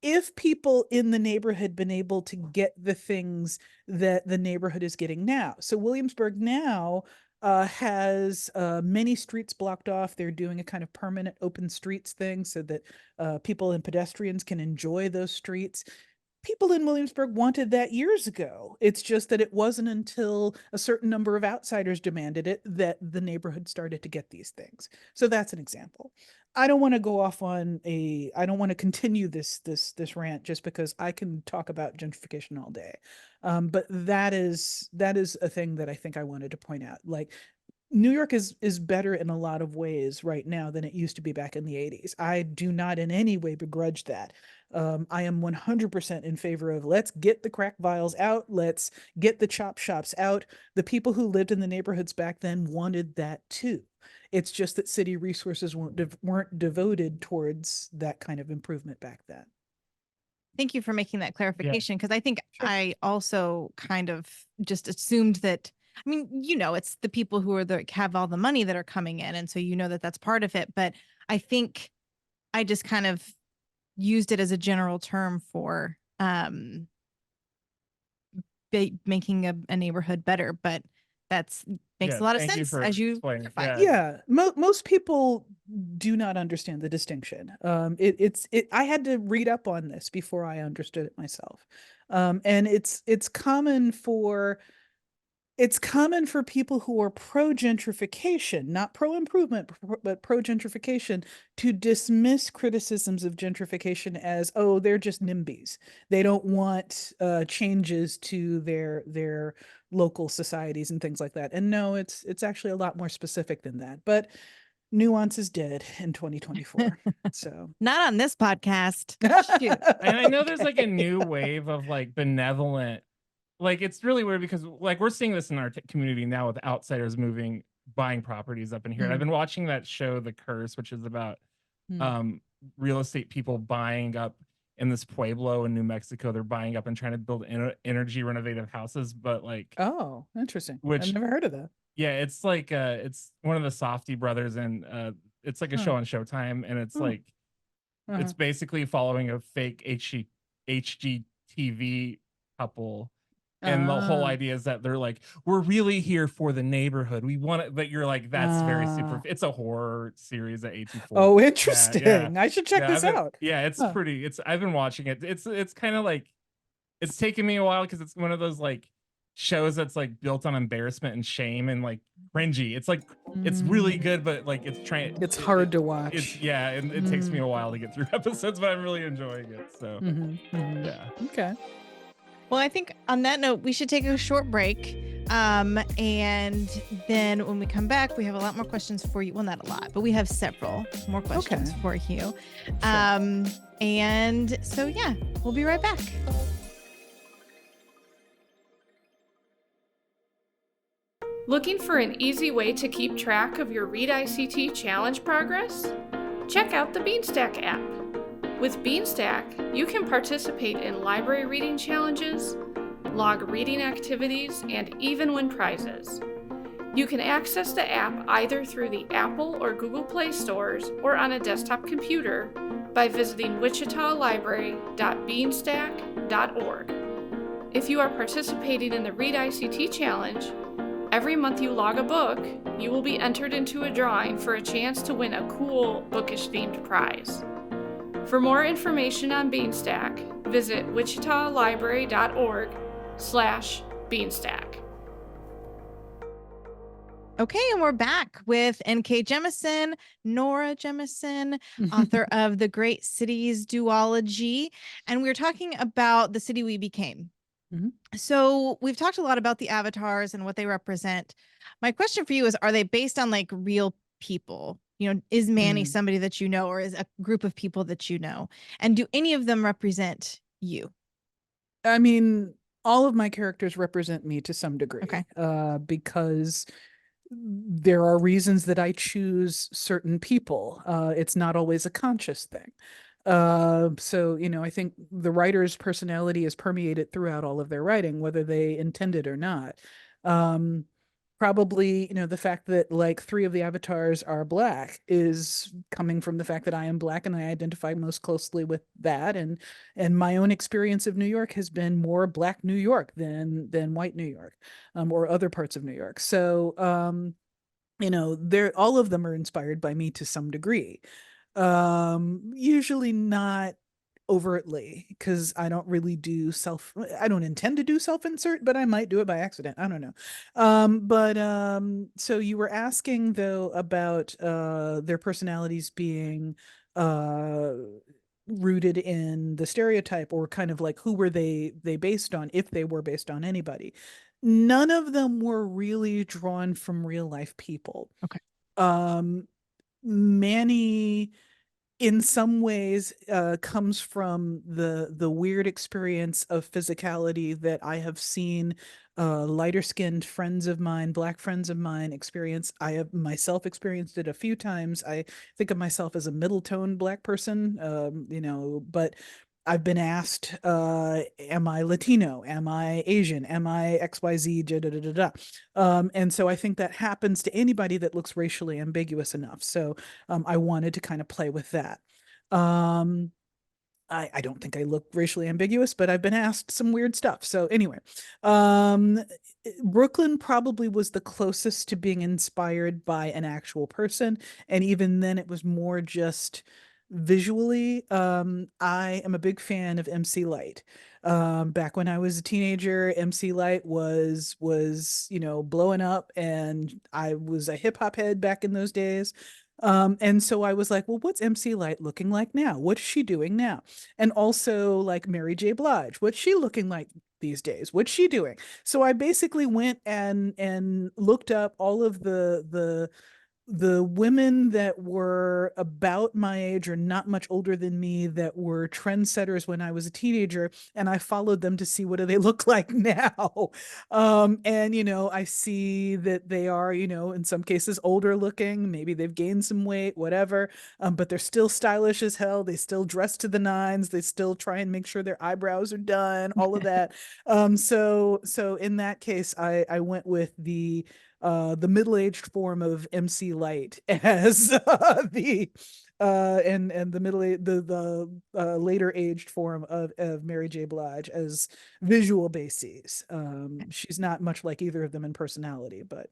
if people in the neighborhood been able to get the things that the neighborhood is getting now. So Williamsburg now has many streets blocked off. They're doing a kind of permanent open streets thing so that people and pedestrians can enjoy those streets. People in Williamsburg wanted that years ago. It's just that it wasn't until a certain number of outsiders demanded it that the neighborhood started to get these things. So that's an example. I don't want to go off on I don't want to continue this rant just because I can talk about gentrification all day. But that is a thing that I think I wanted to point out. Like, New York is better in a lot of ways right now than it used to be back in the 80s. I do not in any way begrudge that. I am 100% in favor of, let's get the crack vials out. Let's get the chop shops out. The people who lived in the neighborhoods back then wanted that too. It's just that city resources weren't devoted towards that kind of improvement back then. Thank you for making that clarification, because I think Sure. I also kind of just assumed that, I mean, it's the people who have all the money that are coming in. And so that that's part of it. But I think I just kind of used it as a general term for making a neighborhood better. But that's makes a lot of sense as you clarify. Yeah, most people do not understand the distinction. I had to read up on this before I understood it myself. And it's common for people who are pro-gentrification, not pro-improvement, but pro-gentrification, to dismiss criticisms of gentrification as, oh, they're just NIMBYs. They don't want changes to their local societies and things like that. And no, it's actually a lot more specific than that. But nuance is dead in 2024. So not on this podcast. Shoot. And I know there's like a new wave of like benevolent. Like, it's really weird because like we're seeing this in our community now with outsiders buying properties up in here. I've been watching that show, The Curse, which is about real estate people buying up in this pueblo in New Mexico. They're buying up and trying to build energy renovative houses, but like, oh, interesting. Which I've never heard of that. Yeah, it's like it's one of the Softy brothers, and it's like a show on Showtime, and it's like it's basically following a fake HGTV couple. And the whole idea is that they're like, we're really here for the neighborhood. We want it, but you're like, that's very super. It's a horror series at 84. Oh, interesting. Yeah. I should check this out. Yeah, it's pretty. I've been watching it. It's kind of like, it's taken me a while because it's one of those like shows that's like built on embarrassment and shame and like cringy. It's like it's really good, but like it's hard to watch. And it takes me a while to get through episodes, but I'm really enjoying it. So yeah. Okay. Well, I think on that note, we should take a short break. And then when we come back, we have a lot more questions for you. Well, not a lot, but we have several more questions for you. Sure. And so, yeah, we'll be right back. Looking for an easy way to keep track of your ReadICT challenge progress? Check out the Beanstack app. With Beanstack, you can participate in library reading challenges, log reading activities, and even win prizes. You can access the app either through the Apple or Google Play stores or on a desktop computer by visiting wichitalibrary.beanstack.org. If you are participating in the ReadICT Challenge, every month you log a book, you will be entered into a drawing for a chance to win a cool bookish-themed prize. For more information on Beanstack, visit wichitalibrary.org/Beanstack. Okay, and we're back with N.K. Jemisin, Nora Jemisin, author of the Great Cities Duology, and we're talking about the city we became. Mhm. So we've talked a lot about the avatars and what they represent. My question for you is, are they based on like real people? You know, is Manny somebody that you know, or is a group of people that you know? And do any of them represent you? I mean, all of my characters represent me to some degree. Okay. Because there are reasons that I choose certain people. It's not always a conscious thing. So, you know, I think the writer's personality is permeated throughout all of their writing, whether they intend it or not. Probably, you know, the fact that like 3 of the avatars are Black is coming from the fact that I am Black and I identify most closely with that. And my own experience of New York has been more Black New York than white New York, or other parts of New York. So, you know, all of them are inspired by me to some degree. Usually not overtly, because I don't really I don't intend to do self-insert, but I might do it by accident. I don't know. So you were asking though about their personalities being rooted in the stereotype, or kind of like who were they based on, if they were based on anybody. None of them were really drawn from real life people. Okay. Manny in some ways comes from the weird experience of physicality that I have seen lighter skinned friends of mine, Black friends of mine experience. I have myself experienced it a few times. I think of myself as a middle tone Black person, you know, but I've been asked, am I Latino? Am I Asian? Am I XYZ? Da, da, da, da, da. And so I think that happens to anybody that looks racially ambiguous enough. So I wanted to kind of play with that. I don't think I look racially ambiguous, but I've been asked some weird stuff. So anyway, Brooklyn probably was the closest to being inspired by an actual person. And even then it was more just visually. I am a big fan of MC Light. Back when I was a teenager, MC Light was, you know, blowing up, and I was a hip hop head back in those days. And so I was like, well, what's MC Light looking like now? What's she doing now? And also like Mary J. Blige, what's she looking like these days? What's she doing? So I basically went and looked up all of the women that were about my age or not much older than me that were trendsetters when I was a teenager, and I followed them to see what do they look like now. And you know, I see that they are, you know, in some cases older looking, maybe they've gained some weight, whatever, but they're still stylish as hell. They still dress to the nines. They still try and make sure their eyebrows are done, all of that. So in that case, I went with the middle-aged form of MC Light as the later aged form of Mary J. Blige as visual bases. She's not much like either of them in personality, but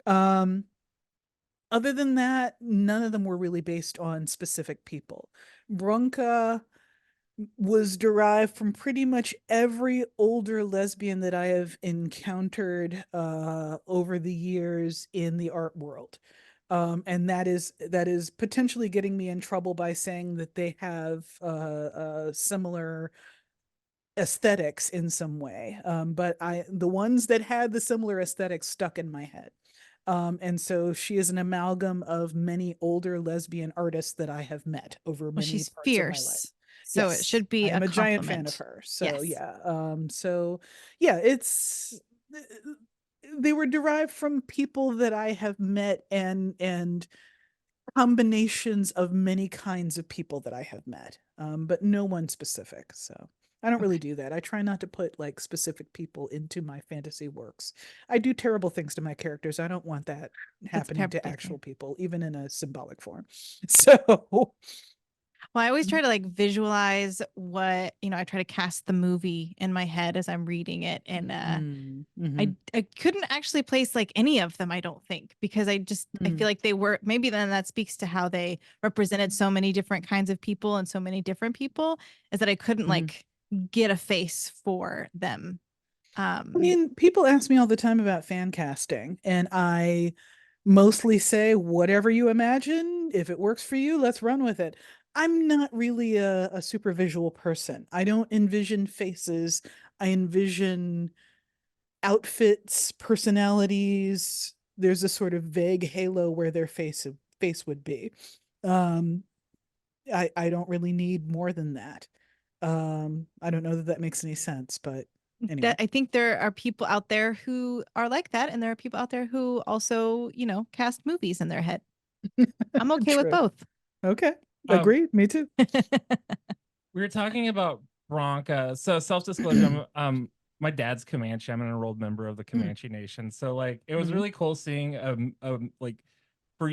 other than that, none of them were really based on specific people. Bronca was derived from pretty much every older lesbian that I have encountered over the years in the art world. And that is potentially getting me in trouble by saying that they have similar aesthetics in some way. But the ones that had the similar aesthetics stuck in my head. And so she is an amalgam of many older lesbian artists that I have met over Well, many she's parts of my life. fierce, so it should be I am a a giant fan of compliment. her. So Yes. yeah. So yeah, they were derived from people that I have met, and combinations of many kinds of people that I have met. But no one specific. So I don't really Okay. do that. I try not to put like specific people into my fantasy works. I do terrible things to my characters. I don't want that That's happening to perfectly actual fine. people, even in a symbolic form. So, Well, I always try to like visualize what, I try to cast the movie in my head as I'm reading it. And mm-hmm, I couldn't actually place like any of them, I don't think, because I feel like they were, maybe then that speaks to how they represented so many different kinds of people and so many different people, is that I couldn't mm-hmm. like get a face for them. I mean, people ask me all the time about fan casting, and I mostly say, whatever you imagine, if it works for you, let's run with it. I'm not really a super visual person. I don't envision faces. I envision outfits, personalities. There's a sort of vague halo where their face would be. Um, I don't really need more than that. I don't know that that makes any sense, but That anyway. I think there are people out there who are like that, and there are people out there who also, cast movies in their head. I'm okay with True. both. Okay. Um, Agreed. Me too. we were talking about Bronca. So self-disclosure, my dad's Comanche. I'm an enrolled member of the Mm, Comanche Nation. So like it was mhm, really cool seeing like for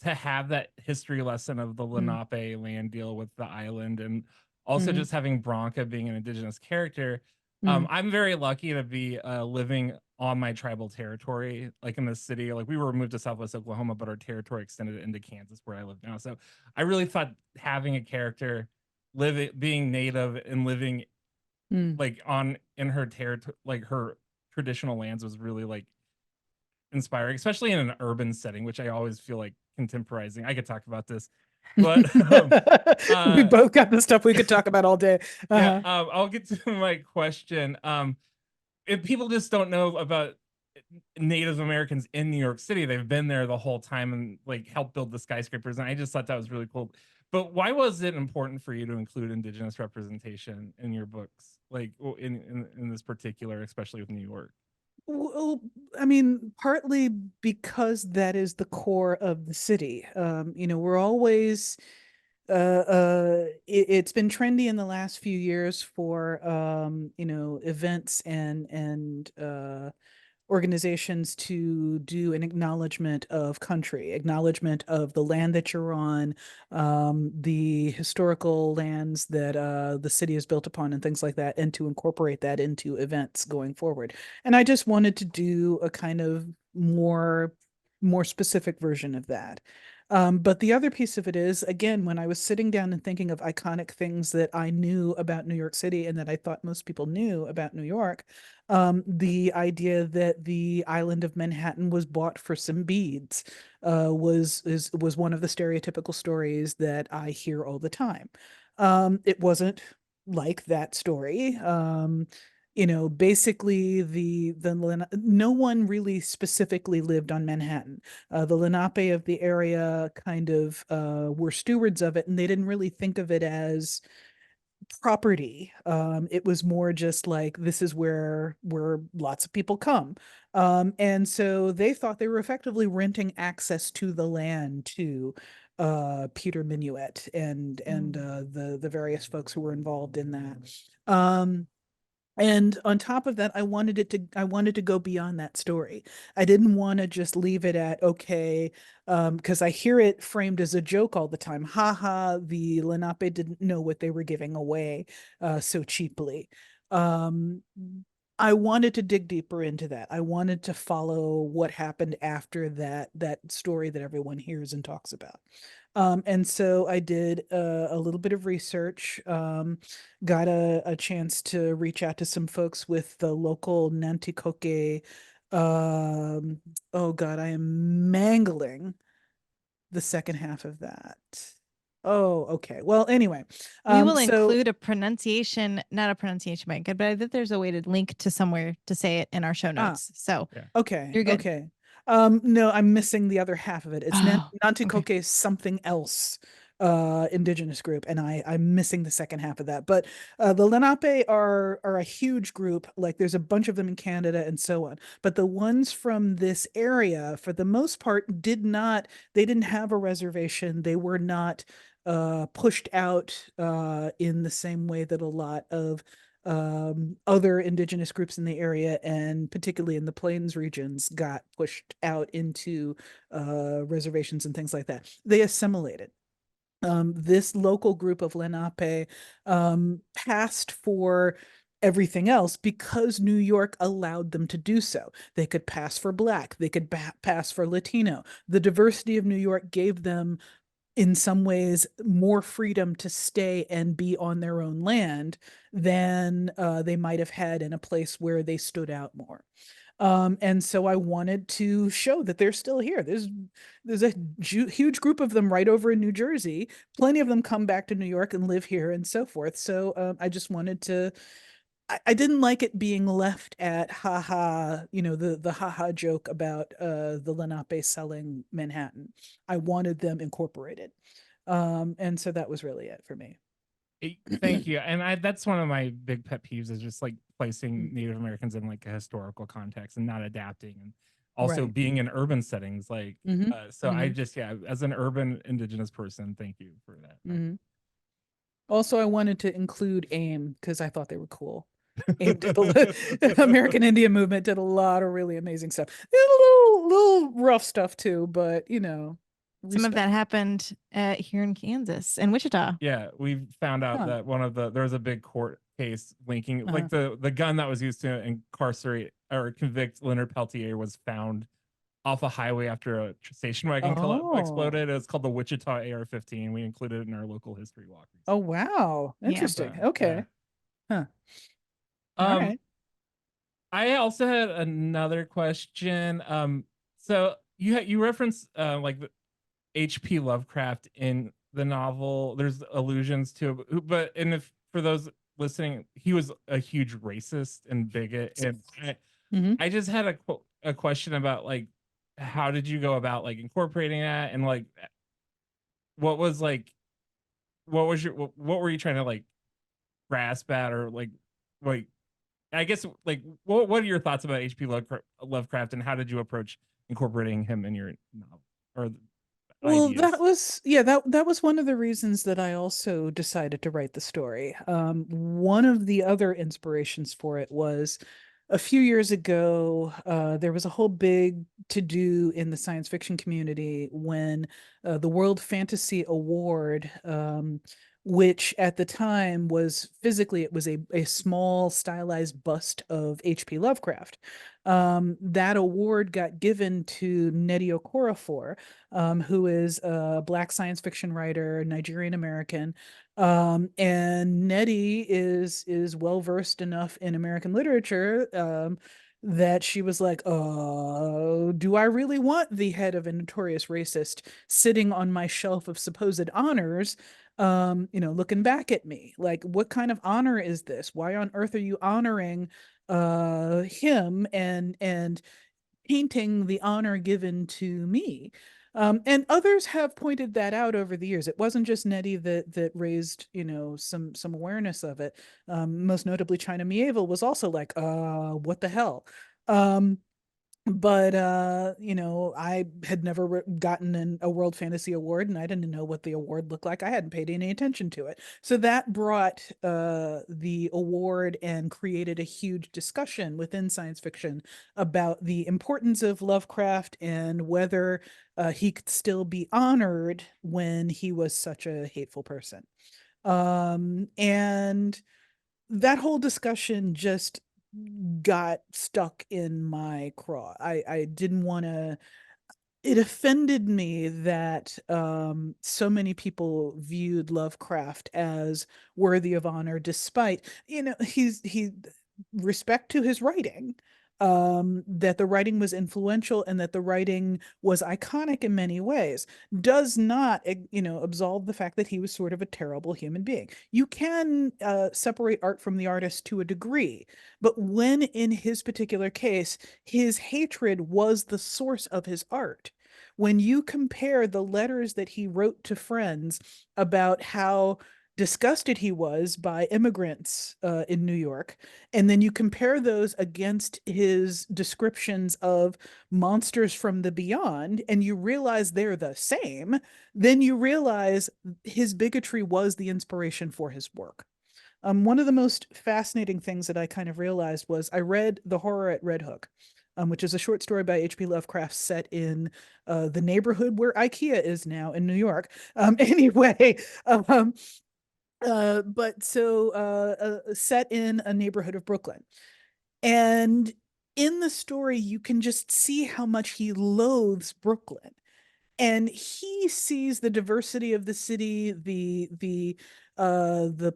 to have that history lesson of the mm, Lenape land deal with the island, and also mhm, just having Bronca being an indigenous character. mm, I'm very lucky to be living on my tribal territory, like in the city. Like we were moved to Southwest Oklahoma, but our territory extended into Kansas, where I live now. So I really thought having a character living, being native and living mm. like on in her territory, like her traditional lands, was really like inspiring, especially in an urban setting, which I always feel like contemporizing. I could talk about this, but We uh both got the stuff we could talk about all day. yeah, Uh-huh. I'll get to my question. If people just don't know about Native Americans in New York City, they've been there the whole time and like helped build the skyscrapers, and I just thought that was really cool. But why was it important for you to include Indigenous representation in your books, like in this particular, especially with New York? Well, I mean, partly because that is the core of the city. We're always it's been trendy in the last few years for events and organizations to do an acknowledgement of country, acknowledgement of the land that you're on, the historical lands that the city is built upon, and things like that, and to incorporate that into events going forward. And I just wanted to do a kind of more specific version of that. But the other piece of it is, again, when I was sitting down and thinking of iconic things that I knew about New York City and that I thought most people knew about New York, the idea that the island of Manhattan was bought for some beads was one of the stereotypical stories that I hear all the time. It wasn't like that story. Basically no one really specifically lived on Manhattan. The Lenape of the area kind of were stewards of it, and they didn't really think of it as property. It was more just like, this is where lots of people come. And so they thought they were effectively renting access to the land to Peter Minuet and Mm. the various folks who were involved in that. And on top of that, I wanted to go beyond that story. I didn't want to just leave it at, okay, because I hear it framed as a joke all the time. Haha, the Lenape didn't know what they were giving away so cheaply. Um, I wanted to dig deeper into that. I wanted to follow what happened after that story that everyone hears and talks about. And so I did a little bit of research, got a chance to reach out to some folks with the local Nanticoke. Um, oh God, I am mangling the second half of that. Oh, okay. Well, anyway, We will so include a pronunciation, not a pronunciation by good, but I think there's a way to link to somewhere to say it in our show ah, notes. So Yeah. okay, you're good. okay. No, I'm missing the other half of it. It's Oh, okay. Nanticoke something else indigenous group, and I'm missing the second half of that. But the Lenape are a huge group. Like there's a bunch of them in Canada and so on. But the ones from this area, for the most part, they didn't have a reservation. They were not pushed out in the same way that a lot of other indigenous groups in the area, and particularly in the plains regions, got pushed out into reservations and things like that. They assimilated. This local group of Lenape passed for everything else because New York allowed them to do so. They could pass for Black, they could pass for Latino. The diversity of New York gave them, in some ways, more freedom to stay and be on their own land than they might have had in a place where they stood out more. And so I wanted to show that they're still here. There's a huge group of them right over in New Jersey. Plenty of them come back to New York and live here and so forth. So I just wanted to. I didn't like it being left at haha, the haha joke about the Lenape selling Manhattan. I wanted them incorporated. And so that was really it for me. Thank you. And that's one of my big pet peeves, is just like placing Native Americans in like a historical context and not adapting, and also Right. being in urban settings. Like, so I Mhm. just, as an urban indigenous person, thank you for that. Mhm. Also, I wanted to include AIM because I thought they were cool. AIM did American Indian Movement did a lot of really amazing stuff. They had a little rough stuff too, but Some of respect. that happened here in Kansas and Wichita. Yeah, we found out Huh. that there was a big court case linking like the gun that was used to incarcerate or convict Leonard Peltier was found off a highway after a station wagon exploded. It was called the Wichita AR-15. We included it in our local history walk. Oh wow, interesting. So, Okay. Yeah. Huh. All right. I also had another question. So you reference like the H.P. Lovecraft in the novel. There's allusions to, but if for those listening, he was a huge racist and bigot, and I just had a question about like, how did you go about like incorporating that, and like what was what were you trying to like grasp at, or like I guess like what are your thoughts about H.P. Lovecraft, and how did you approach incorporating him in your novel or Well, ideas? that was one of the reasons that I also decided to write the story. One of the other inspirations for it was a few years ago, there was a whole big to-do in the science fiction community when the World Fantasy Award, which at the time was physically, it was a small stylized bust of H.P. Lovecraft. That award got given to Nnedi Okorafor, who is a Black science fiction writer, Nigerian American. And Nnedi is well versed enough in American literature that she was like, do I really want the head of a notorious racist sitting on my shelf of supposed honors, looking back at me? Like, what kind of honor is this? Why on earth are you honoring him and painting the honor given to me? And others have pointed that out over the years. It wasn't just Nnedi that raised, some awareness of it. Most notably, China Mieville was also like, what the hell? But I had never gotten a World Fantasy Award, and I didn't know what the award looked like. I hadn't paid any attention to it. So that brought the award and created a huge discussion within science fiction about the importance of Lovecraft and whether he could still be honored when he was such a hateful person. And that whole discussion just got stuck in my craw. I didn't want to. It offended me that so many people viewed Lovecraft as worthy of honor, despite he respect to his writing, that the writing was influential and that the writing was iconic in many ways, does not absolve the fact that he was sort of a terrible human being. You can separate art from the artist to a degree, but when in his particular case his hatred was the source of his art, when you compare the letters that he wrote to friends about how disgusted he was by immigrants in New York, and then you compare those against his descriptions of monsters from the beyond, and you realize they're the same, then you realize his bigotry was the inspiration for his work. One of the most fascinating things that I kind of realized was I read The Horror at Red Hook, which is a short story by H.P. Lovecraft set in the neighborhood where IKEA is now in New York. Anyway, but so set in a neighborhood of Brooklyn. And in the story, you can just see how much he loathes Brooklyn. And he sees the diversity of the city, the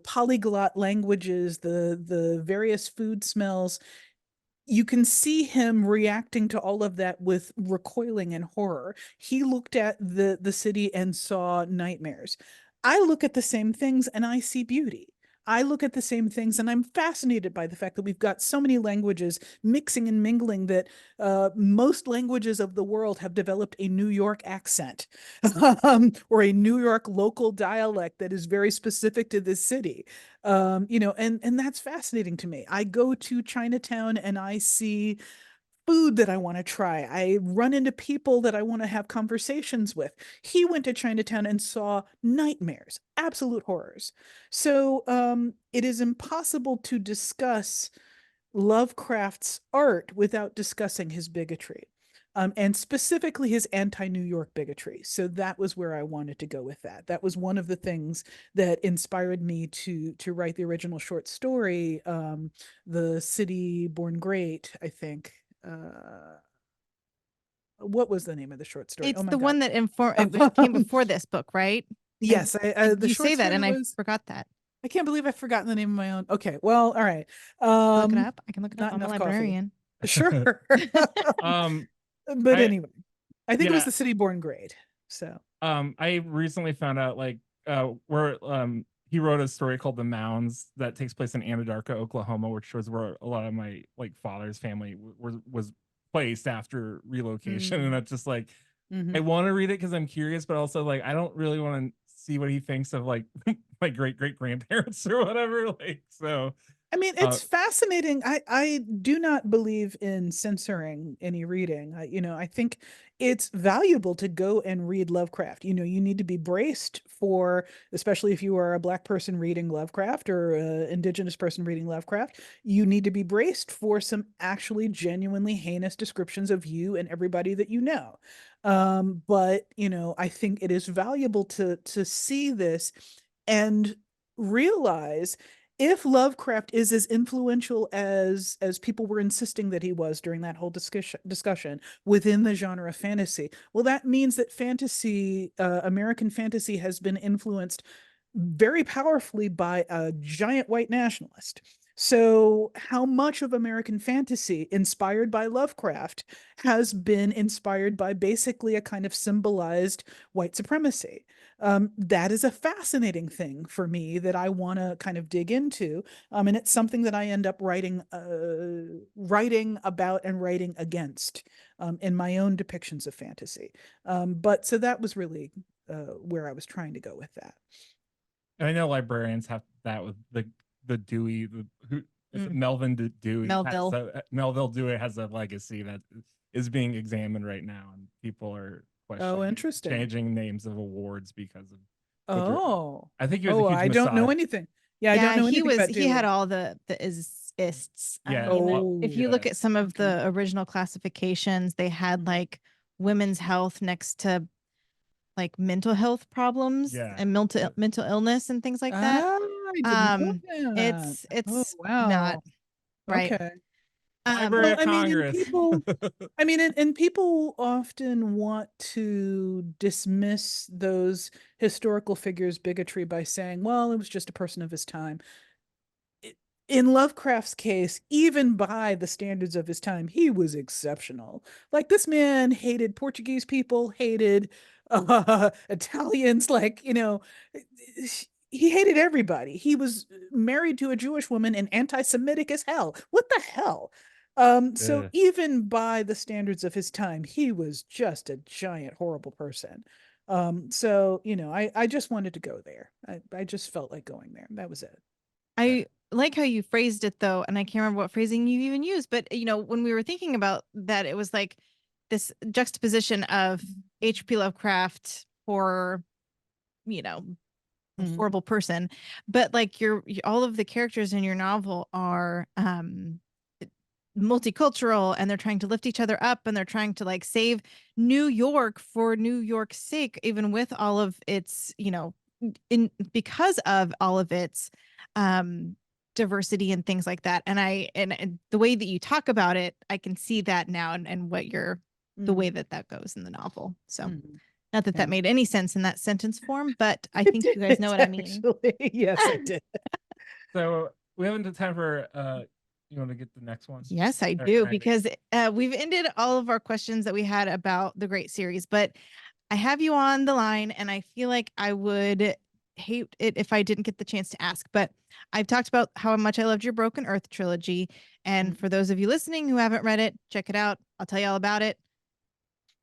polyglot languages, the various food smells. You can see him reacting to all of that with recoiling and horror. He looked at the city and saw nightmares. I look at the same things and I see beauty. I look at the same things and I'm fascinated by the fact that we've got so many languages mixing and mingling that most languages of the world have developed a New York accent or a New York local dialect that is very specific to this city. And that's fascinating to me. I go to Chinatown and I see food that I want to try. I run into people that I want to have conversations with. He went to Chinatown and saw nightmares, absolute horrors. So it is impossible to discuss Lovecraft's art without discussing his bigotry. And specifically his anti-New York bigotry. So that was where I wanted to go with that. That was one of the things that inspired me to write the original short story, The City Born Great, I think. What was the name of the short story? It's Oh my the God. one that it came before this book, right? Yes, the You short say that, story and I was. forgot that. I can't believe I've forgotten the name of my own. Okay, well, all right. Look it up. I can look it up. Not I'm a enough coffee. librarian. Sure. Um, But I anyway, I think it was yeah. The City Born Great. So I recently found out like where he wrote a story called The Mounds that takes place in Anadarko, Oklahoma, which was where a lot of my like father's family was placed after relocation. And that's just like I want to read it because I'm curious, but also like I don't really want to see what he thinks of like my great grandparents or whatever. Like so. I mean, it's fascinating. I do not believe in censoring any reading. I think it's valuable to go and read Lovecraft. You need to be braced for, especially if you are a Black person reading Lovecraft or an Indigenous person reading Lovecraft, you need to be braced for some actually genuinely heinous descriptions of you and everybody that you know. But I think it is valuable to see this and realize if Lovecraft is as influential as people were insisting that he was during that whole discussion within the genre of fantasy, well, that means that fantasy, American fantasy, has been influenced very powerfully by a giant white nationalist. So, how much of American fantasy inspired by Lovecraft has been inspired by basically a kind of symbolized white supremacy? That is a fascinating thing for me that I want to kind of dig into. And it's something that I end up writing about and writing against in my own depictions of fantasy. But so that was really where I was trying to go with that. And I know librarians have that with the Dewey, Melvin Dewey. Melville Dewey has a legacy that is being examined right now, and people are interesting, changing names of awards because of. I think he was a huge I don't know anything. I don't know anything about Dewey. He had all the ists. Yeah. If you look at some of the original classifications, they had like women's health next to like mental health problems and mental illness and things like that. I didn't know that. It's not right. Okay. Library of Congress. And people often want to dismiss those historical figures' bigotry by saying, well, it was just a person of his time. In Lovecraft's case, even by the standards of his time, he was exceptional. Like, this man hated Portuguese people, hated Italians, he hated everybody. He was married to a Jewish woman and anti-Semitic as hell. What the hell? So even by the standards of his time, he was just a giant, horrible person. So, I just wanted to go there. I just felt like going there. That was it. I like how you phrased it, though, and I can't remember what phrasing you even used, but when we were thinking about that, it was like this juxtaposition of H.P. Lovecraft horror, a horrible person, but like all of the characters in your novel are multicultural, and they're trying to lift each other up, and they're trying to like save New York for New York's sake, even with all of its, because of all of its diversity and things like that. And the way that you talk about it, I can see that now, and what the way that goes in the novel. So not that that made any sense in that sentence form, but I think you guys know what I mean. Actually, yes, it did. So we haven't had time for you want to get the next one? Yes, I do, because we've ended all of our questions that we had about the great series, but I have you on the line, and I feel like I would hate it if I didn't get the chance to ask. But I've talked about how much I loved your Broken Earth trilogy, and for those of you listening who haven't read it, check it out. I'll tell you all about it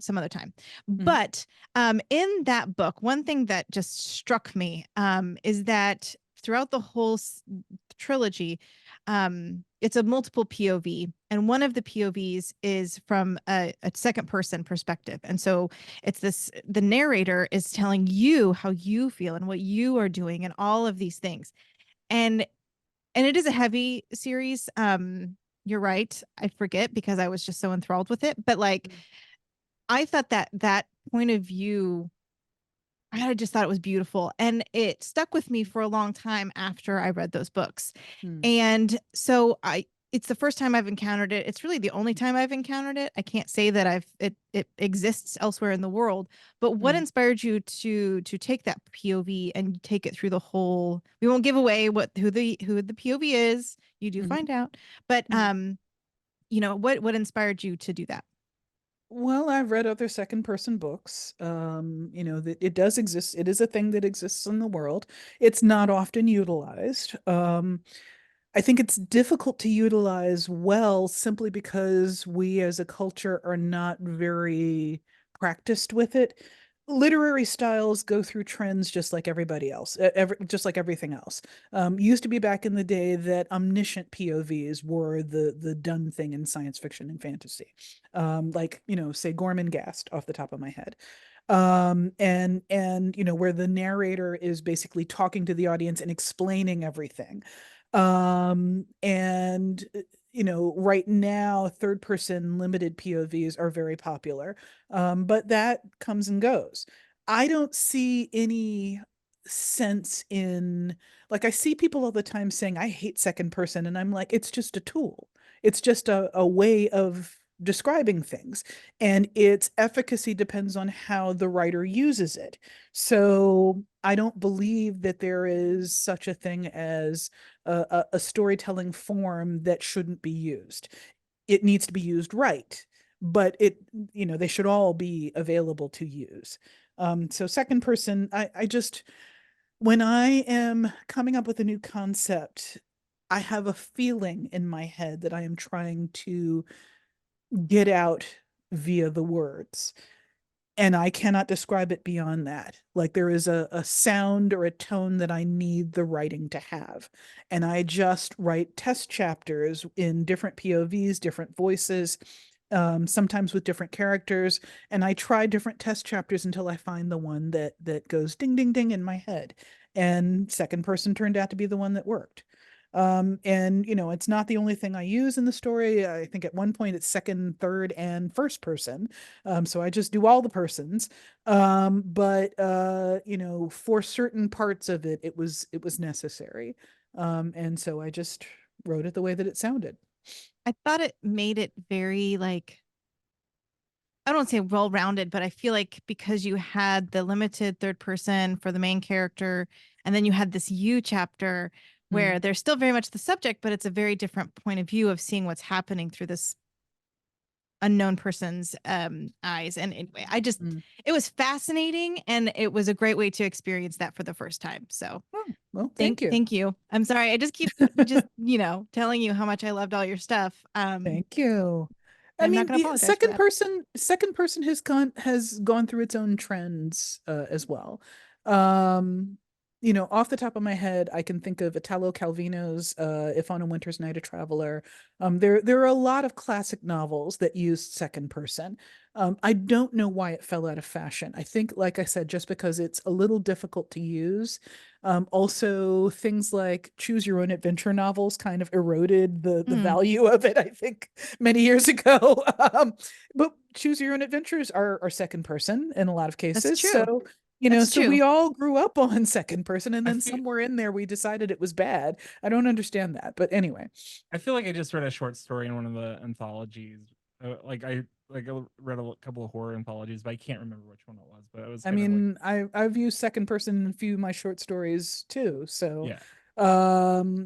some other time. But in that book, one thing that just struck me is that throughout the whole trilogy, it's a multiple POV, and one of the POVs is from a second person perspective. And so it's the narrator is telling you how you feel and what you are doing and all of these things. And it is a heavy series. You're right. I forget because I was just so enthralled with it. But like, I thought that point of view, I just thought it was beautiful, and it stuck with me for a long time after I read those books. And so it's the first time I've encountered it. It's really the only time I've encountered it. I can't say that it exists elsewhere in the world, but what inspired you to take that POV and take it through the whole? We won't give away who the POV is. You do find out, but what inspired you to do that? Well, I've read other second person books. That it does exist. It is a thing that exists in the world. It's not often utilized. I think it's difficult to utilize well simply because we as a culture are not very practiced with it. Literary styles go through trends just like everybody else, just like everything else. Used to be back in the day that omniscient POVs were the done thing in science fiction and fantasy. Like, say Gorman Gast off the top of my head. And where the narrator is basically talking to the audience and explaining everything. And right now third person limited POVs are very popular, but that comes and goes. I don't see any sense in, like, I see people all the time saying I hate second person, and I'm like, it's just a tool. It's just a way of describing things, and its efficacy depends on how the writer uses it. So I don't believe that there is such a thing as a storytelling form that shouldn't be used. It needs to be used right, but they should all be available to use. So second person, I just, when I am coming up with a new concept, I have a feeling in my head that I am trying to get out via the words. And I cannot describe it beyond that. Like, there is a sound or a tone that I need the writing to have. And I just write test chapters in different POVs, different voices, sometimes with different characters. And I try different test chapters until I find the one that goes ding, ding, ding in my head. And second person turned out to be the one that worked. And it's not the only thing I use in the story. I think at one point it's second, third, and first person. So I just do all the persons. But for certain parts of it, it was necessary. And so I just wrote it the way that it sounded. I thought it made it very, like, I don't say well-rounded, but I feel like because you had the limited third person for the main character, and then you had this you chapter where there's still very much the subject, but it's a very different point of view of seeing what's happening through this unknown person's eyes. And anyway, it was fascinating, and it was a great way to experience that for the first time. So well, thank you. Thank you. I'm sorry. I just keep telling you how much I loved all your stuff. Thank you. I I'm mean, not gonna the apologize for second person has gone through its own trends as well. you know, off the top of my head, I can think of Italo Calvino's If on a Winter's Night a Traveler. There are a lot of classic novels that used second person. I don't know why it fell out of fashion. I think, like I said, just because it's a little difficult to use. Also, things like choose your own adventure novels kind of eroded the value of it, I think, many years ago. But choose your own adventures are second person in a lot of cases. That's true. So, you know, That's so true. we all grew up on second person, and I then feel- somewhere in there we decided it was bad. I don't understand that, but anyway. I feel like I just read a short story in one of the anthologies. I read a couple of horror anthologies, but I can't remember which one it was. But it was. I kind of mean, I've used second person in a few of my short stories too. So, yeah.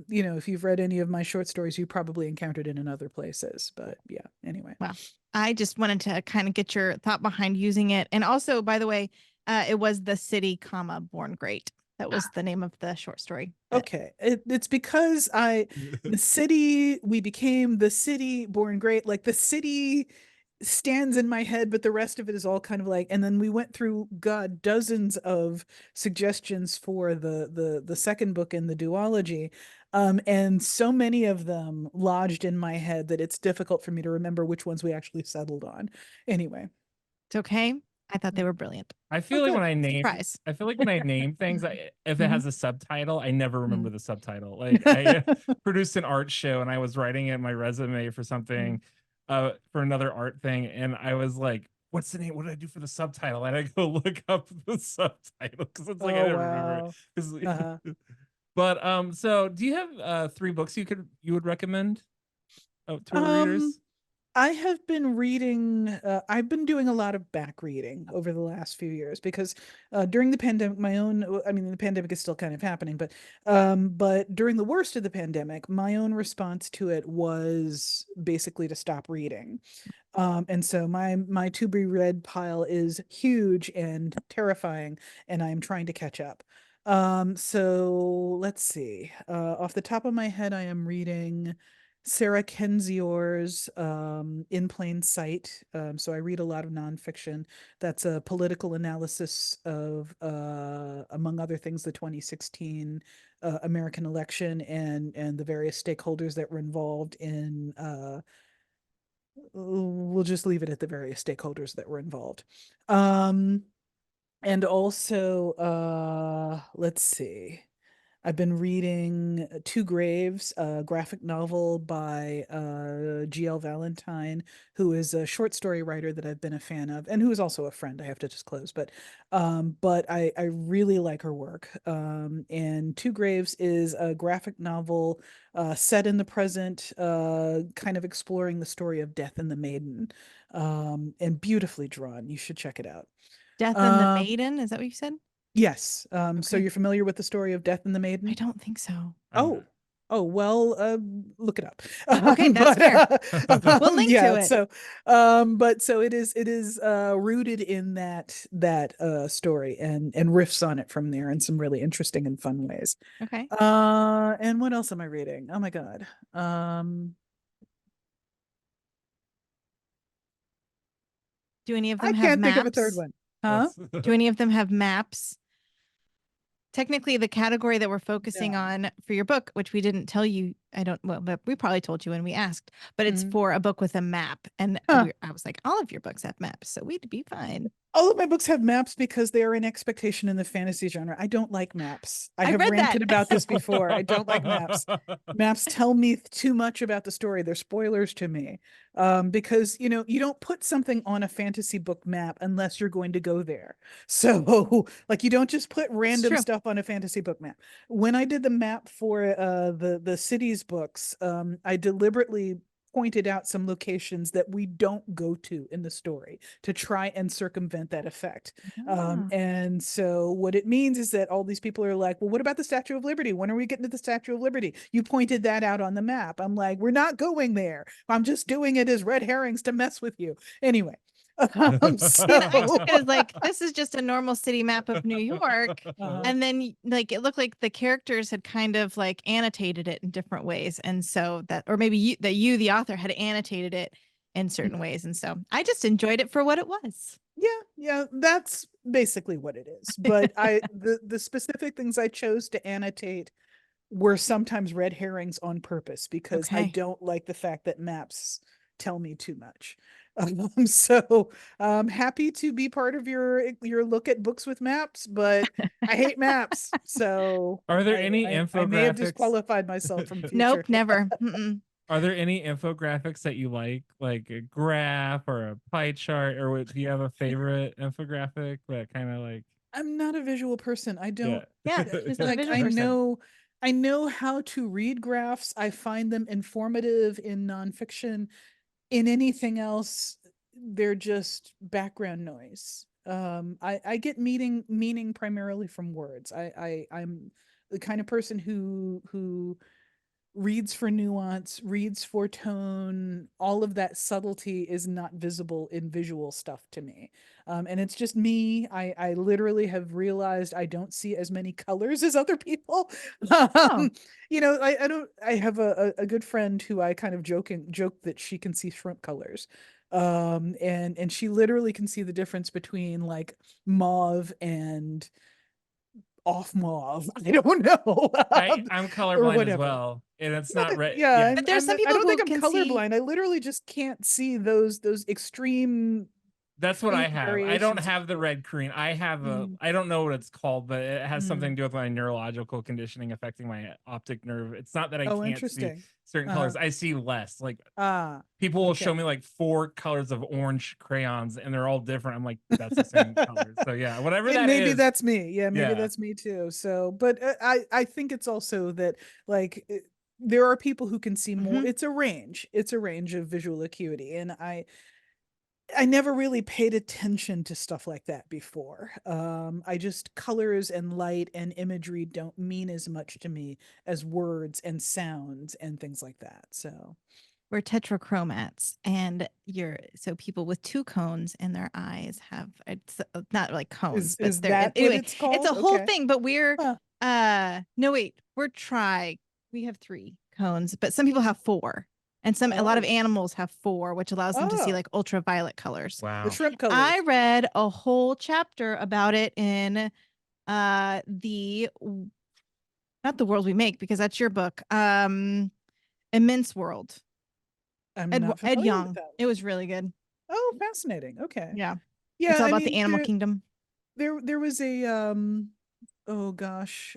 you know, if you've read any of my short stories, you probably encountered it in other places. But yeah, anyway. Well, I just wanted to kind of get your thought behind using it. And also, by the way, it was The City, comma, Born Great. That was the name of the short story. Okay. It's because the city, we became the city born great. Like the city stands in my head, but the rest of it is all kind of like, and then we went through, God, dozens of suggestions for the second book in the duology. And so many of them lodged in my head that it's difficult for me to remember which ones we actually settled on. Anyway. It's okay. I thought they were brilliant. I feel like good. when I name, Surprise. I feel like when I name things, if it has a subtitle, I never remember the subtitle. Like Mm-hmm. I produced an art show and I was writing in my resume for something, for another art thing, and I was like, "What's the name? What did I do for the subtitle?" And I go look up the subtitle because it's like I didn't remember it. But so do you have 3 books you would recommend to our readers? I have been reading, I've been doing a lot of back reading over the last few years because during the pandemic, I mean, the pandemic is still kind of happening, but during the worst of the pandemic, my own response to it was basically to stop reading. And so my to be read pile is huge and terrifying, and I'm trying to catch up. So let's see. Off the top of my head, I am reading Sarah Kenziore's In Plain Sight. So I read a lot of nonfiction. That's a political analysis of, among other things, the 2016 American election and the various stakeholders that were involved in. We'll just leave it at the various stakeholders that were involved. And also, let's see. I've been reading Two Graves, a graphic novel by G.L. Valentine, who is a short story writer that I've been a fan of, and who is also a friend, I have to disclose. But I really like her work. And Two Graves is a graphic novel set in the present, kind of exploring the story of Death and the Maiden, and beautifully drawn. You should check it out. Death and the Maiden, is that what you said? Yes. So Okay. you're familiar with the story of Death and the Maiden? I don't think so. Oh, well, look it up. Okay, that's fair. We'll link yeah, to it. So, but so it is rooted in that story and riffs on it from there in some really interesting and fun ways. Okay. And what else am I reading? Oh my God. Do any of I them have can't think of a maps? third one. Huh? Do any of them have maps? Technically, the category that we're focusing No. on for your book, which we didn't tell you, but we probably told you when we asked, but it's Mhm. for a book with a map. And Huh. I was like, all of your books have maps, so we'd be fine. All of my books have maps because they are an expectation in the fantasy genre. I don't like maps. I have read ranted that. about this before. I don't like maps. Maps tell me too much about the story. They're spoilers to me. Because you know, you don't put something on a fantasy book map unless you're going to go there. So like you don't just put random true. stuff on a fantasy book map. When I did the map for the cities books, I deliberately pointed out some locations that we don't go to in the story to try and circumvent that effect. And so what it means is that all these people are like, well, what about the Statue of Liberty? When are we getting to the Statue of Liberty? You pointed that out on the map. I'm like, we're not going there. I'm just doing it as red herrings to mess with you. Anyway. See, the idea is like, this is just a normal city map of New York. And then like, it looked like the characters had kind of like annotated it in different ways. And so that, or maybe you, the author had annotated it in certain ways. And so I just enjoyed it for what it was. Yeah, that's basically what it is. But the specific things I chose to annotate were sometimes red herrings on purpose because I Okay. don't like the fact that maps tell me too much. So happy to be part of your look at books with maps, but I hate maps. So Are there I, any I may have infographics? disqualified myself from future. Nope, never. Mm-mm. Are there any infographics that you like a graph or a pie chart, or do you have a favorite infographic that kind of like, I'm not a visual person. I yeah. don't Yeah, she's not a like visual person. I know how to read graphs. I find them informative in nonfiction. In anything else, they're just background noise. I get meaning primarily from words. I'm the kind of person who reads for nuance, reads for tone. All of that subtlety is not visible in visual stuff to me. And it's just me. I literally have realized I don't see as many colors as other people. Oh, um, I don't, I have a good friend who I kind of joke that she can see shrimp colors. And she literally can see the difference between like mauve and off mauve. I don't know. I'm Or colorblind as whatever. well, and it's Yeah, not red. yeah, Yeah, but there's some I people don't think who I'm can see. colorblind. I literally just can't see those extreme that's what I faint have. I don't variations of have the color. red green. I have a, Mm, I don't know what it's called, but it has something mm. to do with my neurological conditioning affecting my optic nerve. It's not that I Oh, can't see interesting. certain Uh-huh. colors. I see less. Like Ah, people will okay. show me like 4 colors of orange crayons and they're all different. I'm like, that's the same color. So yeah, whatever And that maybe is. that's me. Yeah, maybe Yeah. that's me too. So, but I think it's also that like there are people who can see more. Mhm. It's a range. It's a range of visual acuity, and I never really paid attention to stuff like that before. I just colors and light and imagery don't mean as much to me as words and sounds and things like that. So, We're tetrachromats, and you're so people with two cones in their eyes have it's not like cones, but is they're that what anyway. it's It's called? a whole Okay. thing, but we're Huh. no wait, we're tri. We have three cones, but some people have four, and a lot of Oh, animals have four, which allows them to see oh, like ultraviolet colors. the Wow. shrimp I colors. read a whole chapter about it in the not the world we make because that's your book. Immense World. I'm not Ed familiar with Young. that. It was really good. Oh, fascinating. Okay. Yeah. It's Yeah, all I about the mean, animal kingdom. there was a oh gosh,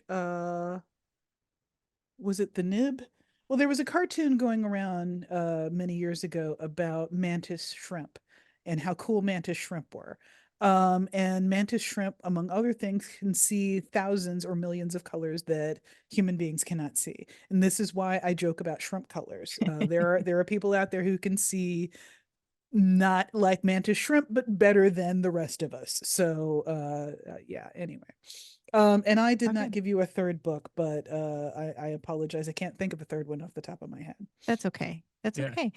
was it the nib? Well, there was a cartoon going around many years ago about mantis shrimp and how cool mantis shrimp were. And mantis shrimp, among other things, can see thousands or millions of colors that human beings cannot see. And this is why I joke about shrimp colors. There are people out there who can see not like mantis shrimp, but better than the rest of us. So yeah, anyway. And I did Okay. not give you a third book, but I apologize. I can't think of a third one off the top of my head. That's okay. That's Yeah. okay.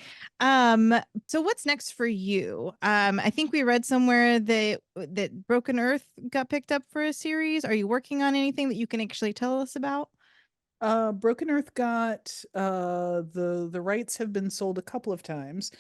So what's next for you? I think we read somewhere that Broken Earth got picked up for a series. Are you working on anything that you can actually tell us about? Broken Earth got the rights have been sold a couple of times.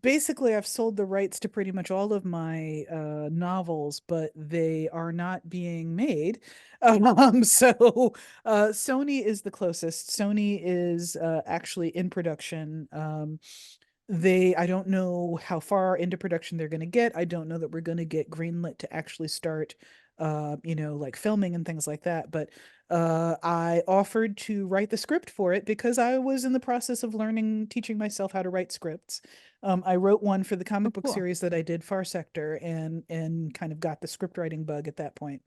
Basically I've sold the rights to pretty much all of my novels, but they are not being made. So Sony is the closest. Sony is actually in production. I don't know how far into production they're going to get. I don't know that we're going to get greenlit to actually start like filming and things like that, but I offered to write the script for it because I was in the process of teaching myself how to write scripts. I wrote one for the Oh, comic book cool. series that I did, Far Sector, and kind of got the script writing bug at that point.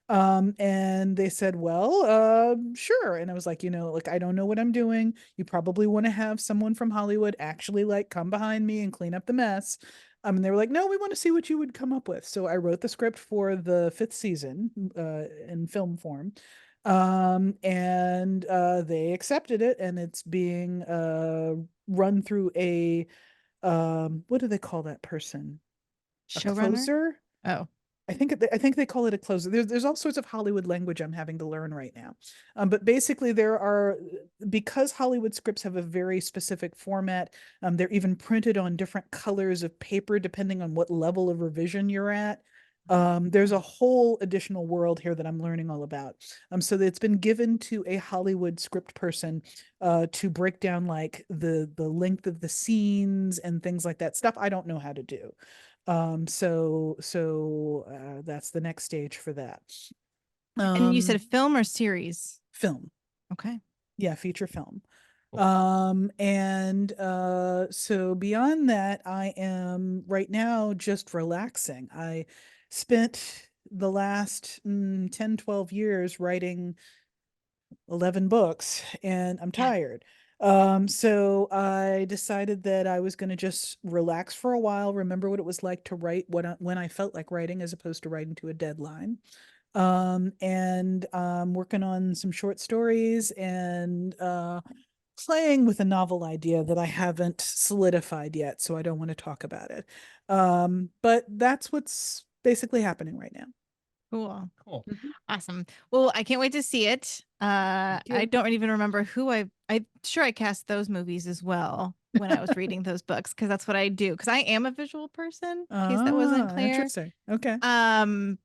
And they said, well, sure. And I was like, like, I don't know what I'm doing. You probably want to have someone from Hollywood actually like come behind me and clean up the mess. And they were like, no, we want to see what you would come up with. So I wrote the script for the 5th season, in film form. And they accepted it, and it's being run through what do they call that person? A Showrunner? closer? Oh. I think they call it a closer. There's all sorts of Hollywood language I'm having to learn right now. But basically because Hollywood scripts have a very specific format, they're even printed on different colors of paper depending on what level of revision you're at. There's a whole additional world here that I'm learning all about. So it's been given to a Hollywood script person to break down like the length of the scenes and things like that, stuff I don't know how to do. So that's the next stage for that. And you said film or series? Film. Okay. Yeah, feature film. Cool. So beyond that, I am right now just relaxing. I spent the last 10, 12 years writing 11 books, and I'm tired. So I decided that I was going to just relax for a while, remember what it was like to write when I felt like writing, as opposed to writing to a deadline. And I'm working on some short stories and playing with a novel idea that I haven't solidified yet, so I don't want to talk about it. But that's what's basically happening right now. Cool. Cool. Awesome. Well, I can't wait to see it. Thank you. I don't even remember who I'm sure I cast those movies as well when I was reading those books, because that's what I do, because I am a visual person, in case that wasn't clear. Interesting. Okay. I'm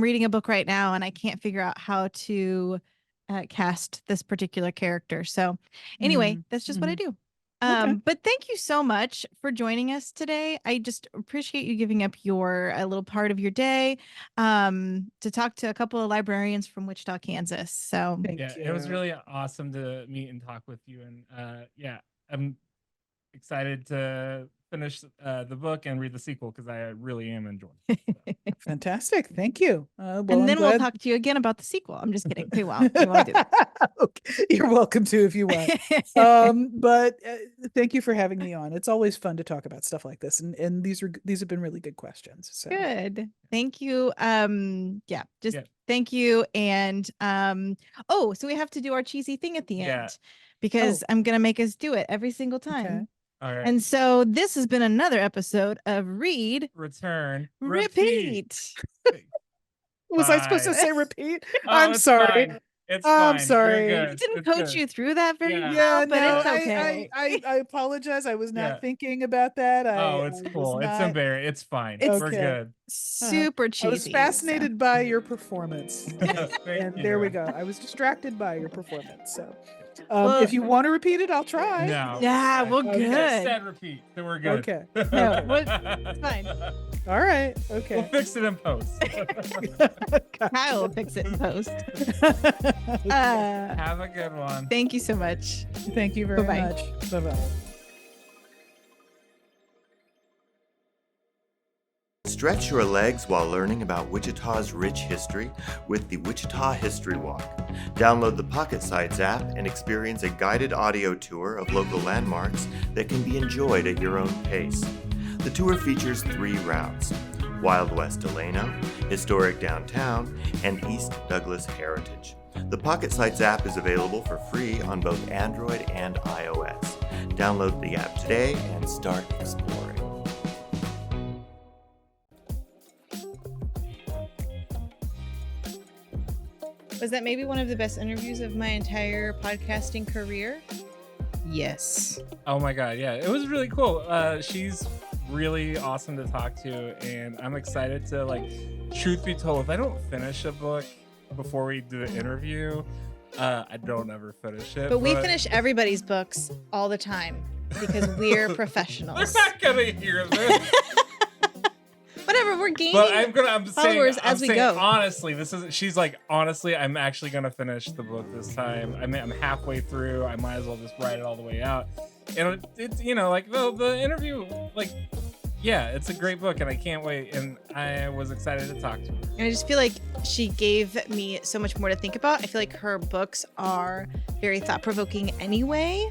reading a book right now and I can't figure out how to cast this particular character. So anyway, that's just what I do. Okay. But thank you so much for joining us today. I just appreciate you giving up a little part of your day to talk to a couple of librarians from Wichita, Kansas. So Thank you. It was really awesome to meet and talk with you. And I'm excited to finish the book and read the sequel, because I really am enjoying it. So. Fantastic. Thank you. And then we'll talk to you again about the sequel. I'm just kidding. You want to do that. Okay. You're welcome to if you want. But thank you for having me on. It's always fun to talk about stuff like this. And these have been really good questions. So. Good. Thank you. Thank you. And so we have to do our cheesy thing at the end, because I'm going to make us do it every single time. Okay. All right. And so this has been another episode of Read, Return, Repeat. Was I supposed to say repeat? Oh, I'm sorry. Fine. It's I'm fine. sorry. You're I good. didn't It's coach good. you through that very well, Yeah, but no, it's okay. I apologize. I was not thinking about that. It's I cool. was It's not- embarrassing. It's fine. It's We're good. Super cheesy. I was fascinated by your performance. Thank And you. there we go. I was distracted by your performance. So Well- if you want to repeat it, I'll try. No. Yeah, well, You good. just said repeat, so we're good. Okay. No, it's fine. All right. We'll Okay. fix it in post. Kyle will fix it in post. Have a good one. Thank you so much. Thank you very Bye-bye. much. Bye-bye. Stretch your legs while learning about Wichita's rich history with the Wichita History Walk. Download the Pocket Sites app and experience a guided audio tour of local landmarks that can be enjoyed at your own pace. The tour features 3 routes: Wild West Delano, Historic Downtown, and East Douglas Heritage. The Pocket Sites app is available for free on both Android and iOS. Download the app today and start exploring. Was that maybe one of the best interviews of my entire podcasting career? Yes. Oh my god, yeah, it was really cool. She's really awesome to talk to, and I'm excited to, truth be told, if I don't finish a book before we do the interview, I don't ever finish it. But we finish everybody's books all the time because we're professionals. They're not gonna hear this. Whatever, we're gaining But I'm followers as we go. Honestly, she's like, honestly, I'm actually gonna finish the book this time. I mean, I'm halfway through. I might as well just write it all the way out. And it's the interview, it's a great book, and I can't wait. And I was excited to talk to her. And I just feel like she gave me so much more to think about. I feel like her books are very thought-provoking anyway,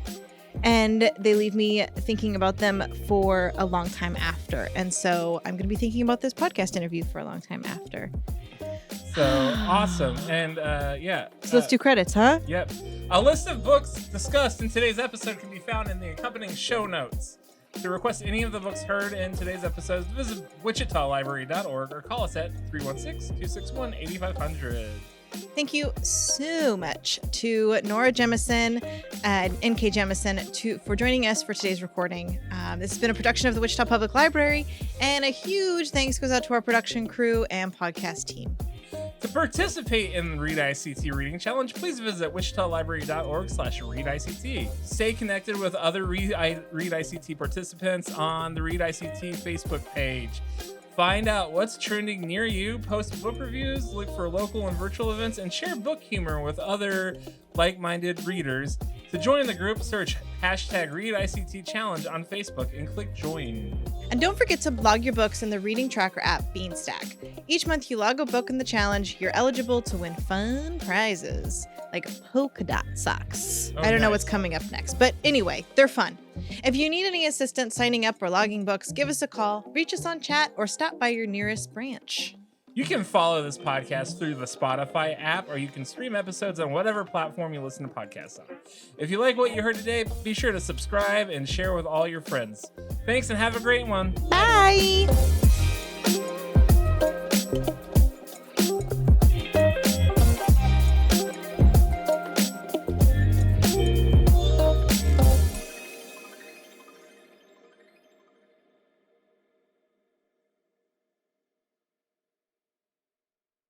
and they leave me thinking about them for a long time after. And so I'm going to be thinking about this podcast interview for a long time after. So awesome. And So let's do credits, huh? Yep. A list of books discussed in today's episode can be found in the accompanying show notes. To request any of the books heard in today's episodes, visit wichitalibrary.org or call us at 316-261-8500. Thank you so much to Nora Jemisin and NK Jemisin for joining us for today's recording. This has been a production of the Wichita Public Library, and a huge thanks goes out to our production crew and podcast team. To participate in the ReadICT Reading Challenge, please visit wichitalibrary.org/ReadICT. Stay connected with other ReadICT participants on the ReadICT Facebook page. Find out what's trending near you, post book reviews, look for local and virtual events, and share book humor with other like-minded readers. To join the group, search #ReadICT Challenge on Facebook and click join. And don't forget to log your books in the reading tracker app, Beanstack. Each month you log a book in the challenge, you're eligible to win fun prizes, like polka dot socks. I don't know what's coming up next, but anyway, they're fun. If you need any assistance signing up or logging books, give us a call, reach us on chat, or stop by your nearest branch. You can follow this podcast through the Spotify app, or you can stream episodes on whatever platform you listen to podcasts on. If you like what you heard today, be sure to subscribe and share with all your friends. Thanks and have a great one. Bye!